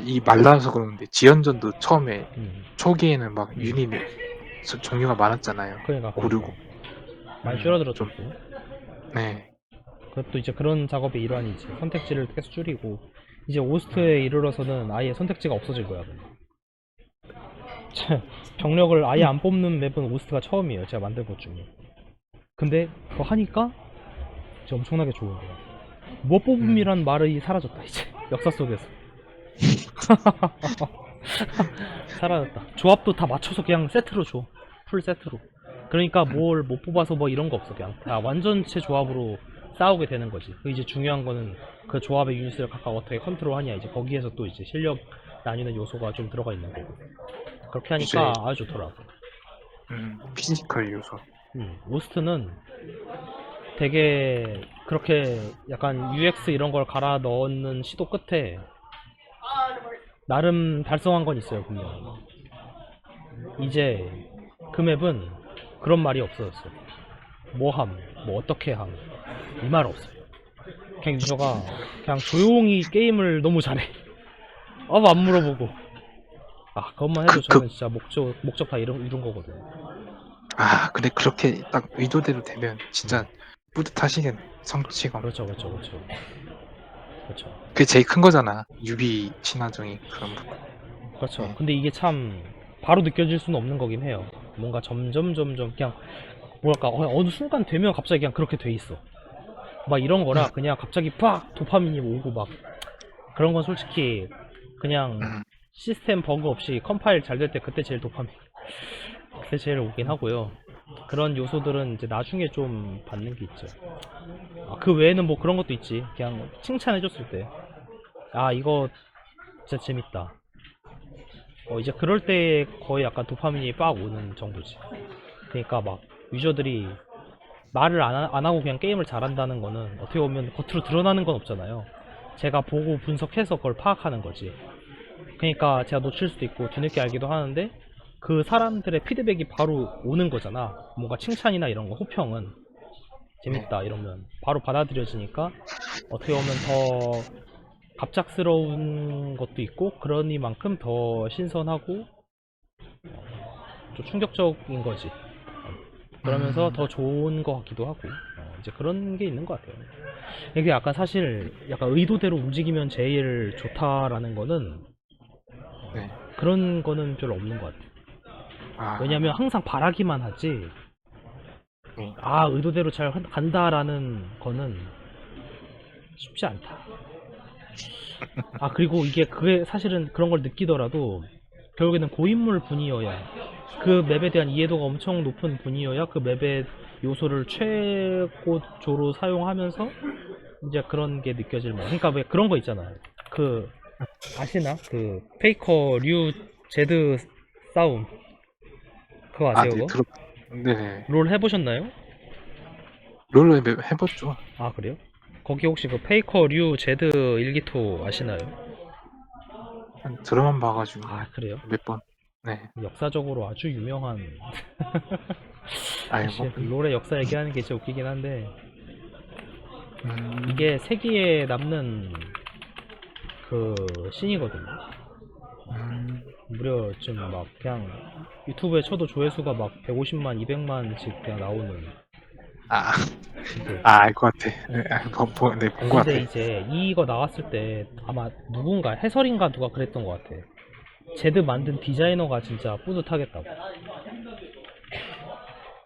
이 말라서 그러는데 지연전도 처음에 음. 초기에는 막 유닛 종류가 많았잖아요. 그러니까 고르고. 많이 줄어들었죠. 네. 그것도 이제 그런 작업의 일환이지. 선택지를 계속 줄이고 이제 오스트에 이르러서는 아예 선택지가 없어질 거야. 병력을 아예 안 뽑는 맵은 오스트가 처음이에요. 제가 만든 것 중에. 근데 그거 하니까 진짜 엄청나게 좋은 거야. 뭐 뽑음이란 말이 사라졌다 이제 역사 속에서. 사라졌다. 조합도 다 맞춰서 그냥 세트로 줘. 풀 세트로. 그러니까 뭘 못 뽑아서 뭐 이런 거 없어. 그냥 다 완전체 조합으로 싸우게 되는 거지. 그 이제 중요한 거는 그 조합의 유닛을 각각 어떻게 컨트롤하냐. 이제 거기에서 또 이제 실력 나뉘는 요소가 좀 들어가 있는 거고. 그렇게 하니까 아주 좋더라고. 피지컬 요소. 오스트는 되게 그렇게 약간 UX 이런 걸 갈아 넣는 시도 끝에 나름 달성한 건 있어요, 분명. 이제 그 맵은 그런 말이 없어졌어. 뭐함, 뭐 어떻게 함, 이 말 없어요. 그냥 유저가 그냥 조용히 게임을 너무 잘해. 아무 안 물어보고. 그것만 해도 저는 진짜 목적 다 이룬 거거든. 근데 그렇게 딱 의도대로 되면 진짜 뿌듯하시겠네. 성취감. 그렇죠. 그게 제일 큰 거잖아. 유비 친화적인 그런 부분. 그렇죠. 네. 근데 이게 참 바로 느껴질 수는 없는 거긴 해요. 뭔가 점점 그냥 뭐랄까 어느 순간 되면 갑자기 그냥 그렇게 돼 있어. 막 이런 거라 그냥 갑자기 팍 도파민이 오고 막 그런 건 솔직히 그냥 시스템 버그 없이 컴파일 잘 될 때 그때 제일 도파민 그때 제일 오긴 하고요. 그런 요소들은 이제 나중에 좀 받는 게 있죠. 그 외에는 뭐 그런 것도 있지. 그냥 칭찬해줬을 때 이거 진짜 재밌다. 이제 그럴 때 거의 약간 도파민이 빡 오는 정도지. 그러니까 막 유저들이 말을 안 하고 그냥 게임을 잘한다는 거는 어떻게 보면 겉으로 드러나는 건 없잖아요. 제가 보고 분석해서 그걸 파악하는 거지. 그러니까 제가 놓칠 수도 있고 뒤늦게 알기도 하는데 그 사람들의 피드백이 바로 오는 거잖아. 뭔가 칭찬이나 이런 거, 호평은 재밌다 이러면 바로 받아들여지니까 어떻게 보면 더 갑작스러운 것도 있고 그러니만큼 더 신선하고 좀 충격적인 거지. 그러면서 더 좋은 것 같기도 하고 이제 그런 게 있는 것 같아요. 이게 약간 사실 약간 의도대로 움직이면 제일 좋다라는 거는 그런 거는 별로 없는 것 같아요. 왜냐면 항상 바라기만 하지 의도대로 잘 간다라는 거는 쉽지 않다. 그리고 이게 그게 사실은 그런 걸 느끼더라도 결국에는 고인물 분이어야 그 맵에 대한 이해도가 엄청 높은 분이어야 그 맵의 요소를 최고조로 사용하면서 이제 그런 게 느껴질 만. 그러니까 왜 그런 거 있잖아요. 그 아시나? 그 페이커 류 제드 싸움 그거 아, 아세요 네, 그거? 네네. 롤 해보셨나요? 롤을 해봤죠. 아 그래요? 거기 혹시 그 페이커 류 제드 일기토 아시나요? 한 드라마 봐가지고 아 그래요? 몇 번. 네. 역사적으로 아주 유명한 아이, 뭐, 사실 롤의 역사 얘기하는 게 진짜 웃기긴 한데 음, 이게 세기에 남는 그 씬이거든요. 무려 지금 막 그냥 유튜브에 쳐도 조회수가 막 150만, 200만씩 그냥 나오는 아, 이게. 알 것 같아. 네, 네, 본 것 근데 같아. 이제 이거 나왔을 때 아마 누군가 해설인가 누가 그랬던 것 같아. 제드 만든 디자이너가 진짜 뿌듯하겠다고. 그러니까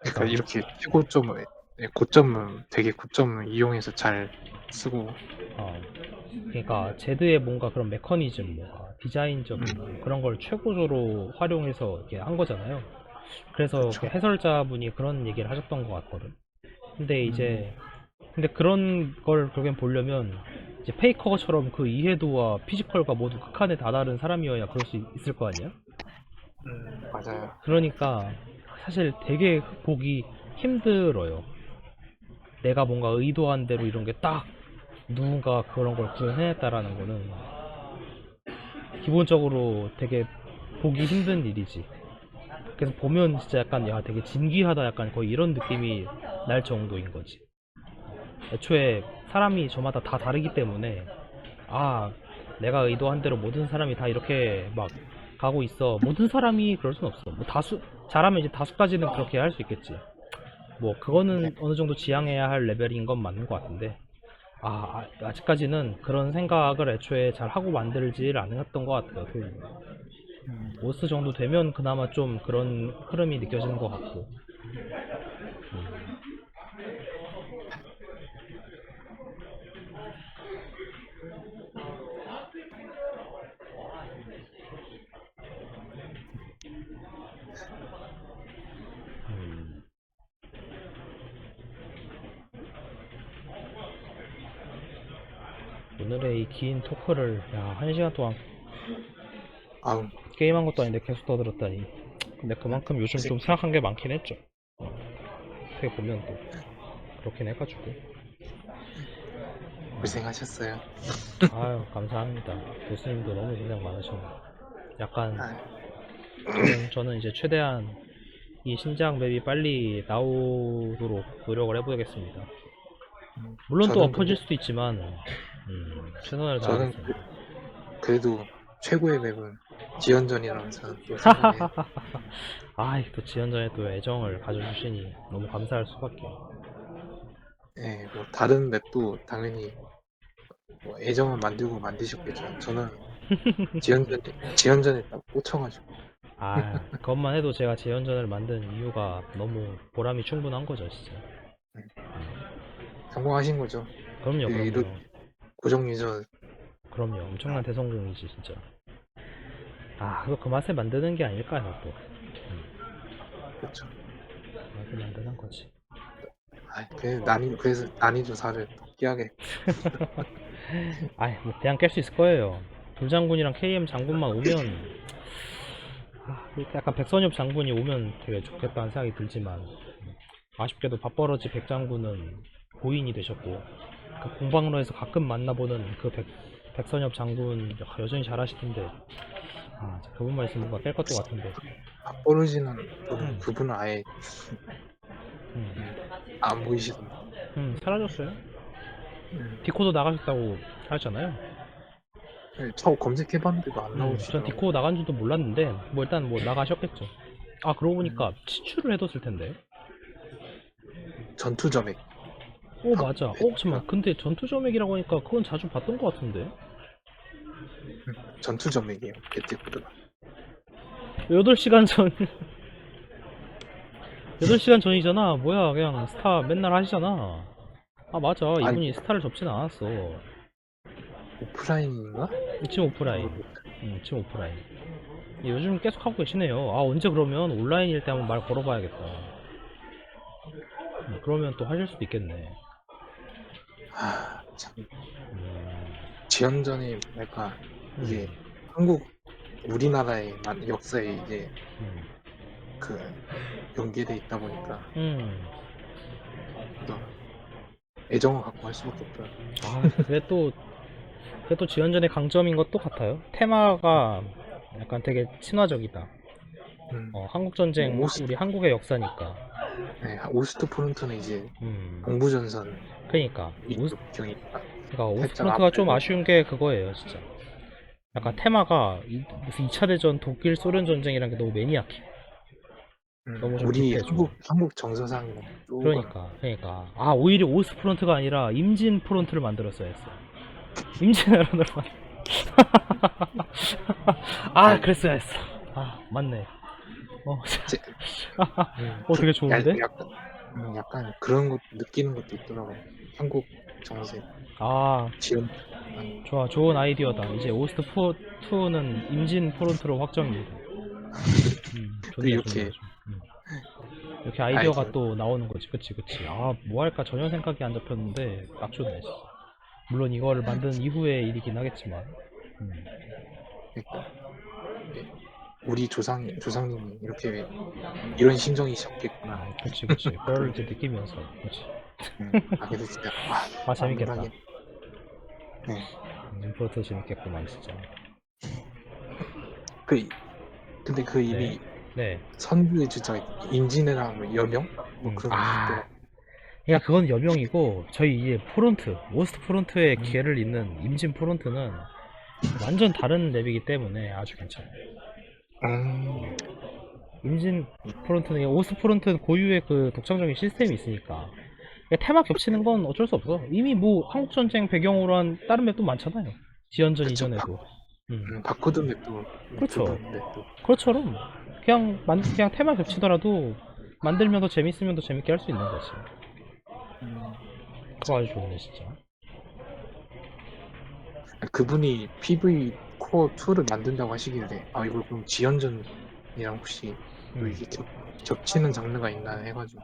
그러니까 이렇게 최고점을, 네, 고점은 되게 고점을 이용해서 잘 쓰고, 어, 그러니까 제드의 뭔가 그런 메커니즘, 뭔가 디자인적인 그런 걸 최고조로 활용해서 이렇게 한 거잖아요. 그래서 그 그쵸. 해설자분이 그런 얘기를 하셨던 것 같거든. 근데 음, 이제 근데 그런 걸 결국엔 보려면 이제 페이커처럼 그 이해도와 피지컬과 모두 극한에 다다른 사람이어야 그럴 수 있을 거 아니야? 맞아요. 그러니까 사실 되게 보기 힘들어요. 내가 뭔가 의도한 대로 이런 게 딱 누군가 그런 걸 구현해냈다라는 거는 기본적으로 되게 보기 힘든 일이지. 그래서 보면 진짜 약간 야 되게 진귀하다 약간 거의 이런 느낌이 날 정도인 거지. 애초에 사람이 저마다 다 다르기 때문에 아 내가 의도한 대로 모든 사람이 다 이렇게 막 가고 있어. 모든 사람이 그럴 순 없어. 뭐 다수 잘하면 이제 다수까지는 그렇게 할 수 있겠지. 뭐 네. 그거는 어느 정도 지향해야 할 레벨인 건 맞는 것 같은데 아직까지는 그런 생각을 애초에 잘 하고 만들지를 않았던 것 같아요. 그 음, 오스 정도 되면 그나마 좀 그런 흐름이 느껴지는 것 같고. 음, 오늘의 이 긴 토크를 야, 1시간 동안 아우, 게임한 것도 아닌데 계속 떠들었다니. 근데 그만큼 요즘 고생, 좀 생각한 게 많긴 했죠. 어떻게 보면 또 그렇긴 해가지고. 고생하셨어요. 아유 감사합니다. 교수님도 너무 고생 많으셨네. 약간 아, 저는 이제 최대한 이 신작 맵이 빨리 나오도록 노력을 해보겠습니다. 물론 또 저는 엎어질 근데, 수도 있지만 최선을 저는 다하겠습니다. 그래도 최고의 맵은 지연전이라는 사람도 생각해요. 아이 또 지연전에 또 애정을 가져주시니 너무 감사할 수밖에. 예, 뭐 다른 맵도 당연히 뭐 애정을 만들고 만드셨겠죠. 저는 지연전에 딱 꽂혀가지고. 아 그것만 해도 제가 지연전을 만든 이유가 너무 보람이 충분한 거죠 진짜. 음, 성공하신 거죠. 그럼요 그 이런 그럼요 고정 유저. 그럼요 엄청난 아, 대성공이지 진짜. 그거 그 맛에 만드는 게 아닐까요 또. 그렇죠. 그 맛에 만드는 거지. 그래서 난이도 4를 또 깨야겠. 뭐 그냥 깰 수 있을 거예요. 돌장군이랑 KM 장군만 오면 약간 백선엽 장군이 오면 되게 좋겠다는 생각이 들지만 아쉽게도 밥버러지 백장군은 고인이 되셨고 그 공방로에서 가끔 만나보는 그 백선엽 장군 여전히 잘하시던데 진짜 그분만 있으면 뭔가 깰 것도 같은데. 밥버릇이는 음, 그분은 아예 음, 음, 안 보이시던데. 사라졌어요. 음, 디코도 나가셨다고 하셨잖아요. 네, 처음 검색해봤는데도 안 전 나오시더라고요. 디코 나간 줄도 몰랐는데 뭐 일단 뭐 나가셨겠죠. 그러고 음, 보니까 치출을 해뒀을 텐데. 전투점액. 맞아. 잠깐만. 근데 전투점액이라고 하니까 그건 자주 봤던 것 같은데. 전투점액이에요. 배틀코드가. 8시간 전, 8시간 전이잖아. 뭐야, 그냥 스타 맨날 하시잖아. 맞아. 아니 이분이 스타를 접진 않았어. 오프라인인가? 지금 오프라인. 모르겠어요. 지금 오프라인. 요즘 계속 하고 계시네요. 언제 그러면 온라인일 때 한번 말 걸어봐야겠다. 그러면 또 하실 수도 있겠네. 참 지연전이 뭐랄까 이게 한국 우리나라의 역사에 이제 음. 그 연계돼 있다 보니까 또 애정을 갖고 할 수밖에 없더라고요. 아, 그게 또 지연전의 강점인 것도 같아요. 테마가 약간 되게 친화적이다. 한국 전쟁, 우리 한국의 역사니까. 네, 오스트 프론트는 이제 음. 동부전선 그러니까 이쪽 경이니까 그러니까 오스트 살짝 프론트가 좀 앞으로. 아쉬운 게 그거예요, 진짜. 약간 테마가 무슨 2차 대전 독일 소련 전쟁이란 게 너무 매니악해. 너무 좀 우리 급해 좀. 한국 정서상 조금 그러니까 아, 오히려 오스트 프론트가 아니라 임진 프론트를 만들었어야 했어. 임진왜란으로 아, 그랬어야 했어. 아, 맞네. 되게 좋은데? 약간 그런 것 느끼는 것도 있더라고. 한국 정세 아, 지원. 좋아, 좋은 아이디어다. 이제 오스트 2는 임진 프론트로 확정입니다. 좋네, 이렇게 좋네. 이렇게 아이디어가 또 나오는 거지. 그치. 아, 뭐 할까 전혀 생각이 안 잡혔는데 딱 좋네. 진짜. 물론 이거를 만든 이후의 일이긴 하겠지만. 그러니까 우리 조상님이 이렇게 이런 심정이셨겠구나. 그치. 그걸 이제 느끼면서. 그치. 그래서 진짜 재밌겠다. 암울하게. 네. 프로토 재밌겠구만, 진짜. 근데 그 이미 네. 선두의 주자 임진왜란 뭐 여명 뭐 그런 게 있더라고. 그러니까 그건 여명이고 저희 이제 프론트, 오스트 프론트의 기회를 잇는 임진 프론트는 완전 다른 랩이기 때문에 아주 괜찮아요. 임진 프론트는 오스트 프론트는 고유의 그 독창적인 시스템이 있으니까 그러니까 테마 겹치는 건 어쩔 수 없어. 이미 뭐 한국 전쟁 배경으로 한 다른 맵도 많잖아요. 지연전 그쵸, 이전에도. 바코드 맵도 그렇죠. 맵도. 그것처럼 그냥 테마 겹치더라도 만들면 더 재밌으면 더 재밌게 할 수 있는 거지. 그거 아주 좋네, 진짜. 그분이 PV 코어 2를 만든다고 하시길래 이걸 그럼 지연전이랑 혹시 또 이게 겹치는 장르가 있나 해가지고.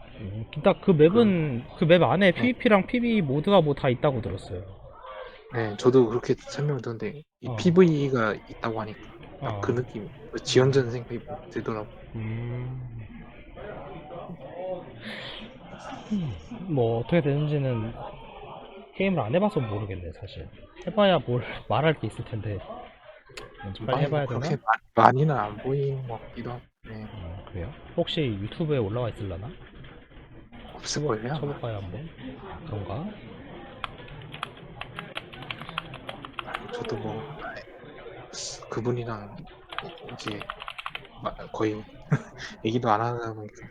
일단 그 맵은 그 맵 안에 PVP랑 PV 모드가 뭐 다 있다고 들었어요. 네, 저도 그렇게 설명을 듣는데 이 PV가 있다고 하니까 딱 그 느낌, 지연전 생각이 들더라고. 뭐 어떻게 되는지는 게임을 안 해봐서 모르겠네, 사실. 해봐야 뭘 말할 게 있을 텐데. 먼저 빨리 해봐야 되나? 그렇게 많이는 안 보이는 것 같기도 하고. 네. 그래요? 혹시 유튜브에 올라와 있을라나? 없을걸요? 쳐볼까요, 한번? 그런가? 저도 뭐 그분이랑 이제 거의 얘기도 안 하다 보니까.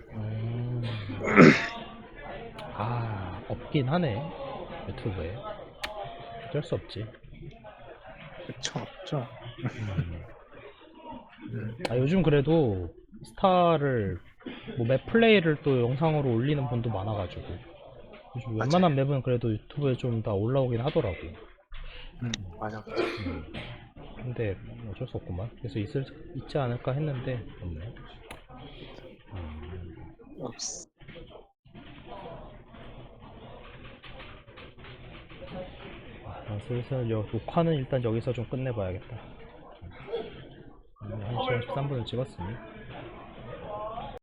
없긴 하네, 유튜브에. 어쩔 수 없지. 그쵸, 없죠. 요즘 그래도 스타를 뭐 맵 플레이를 또 영상으로 올리는 분도 많아가지고 요즘 웬만한 맵은 그래도 유튜브에 좀 다 올라오긴 하더라고. 맞아. 근데 어쩔 수 없구만. 그래서 있지 않을까 했는데 없네. 없어. 슬슬 녹화는 일단 여기서 좀 끝내봐야겠다. 1시간 13분을 찍었으니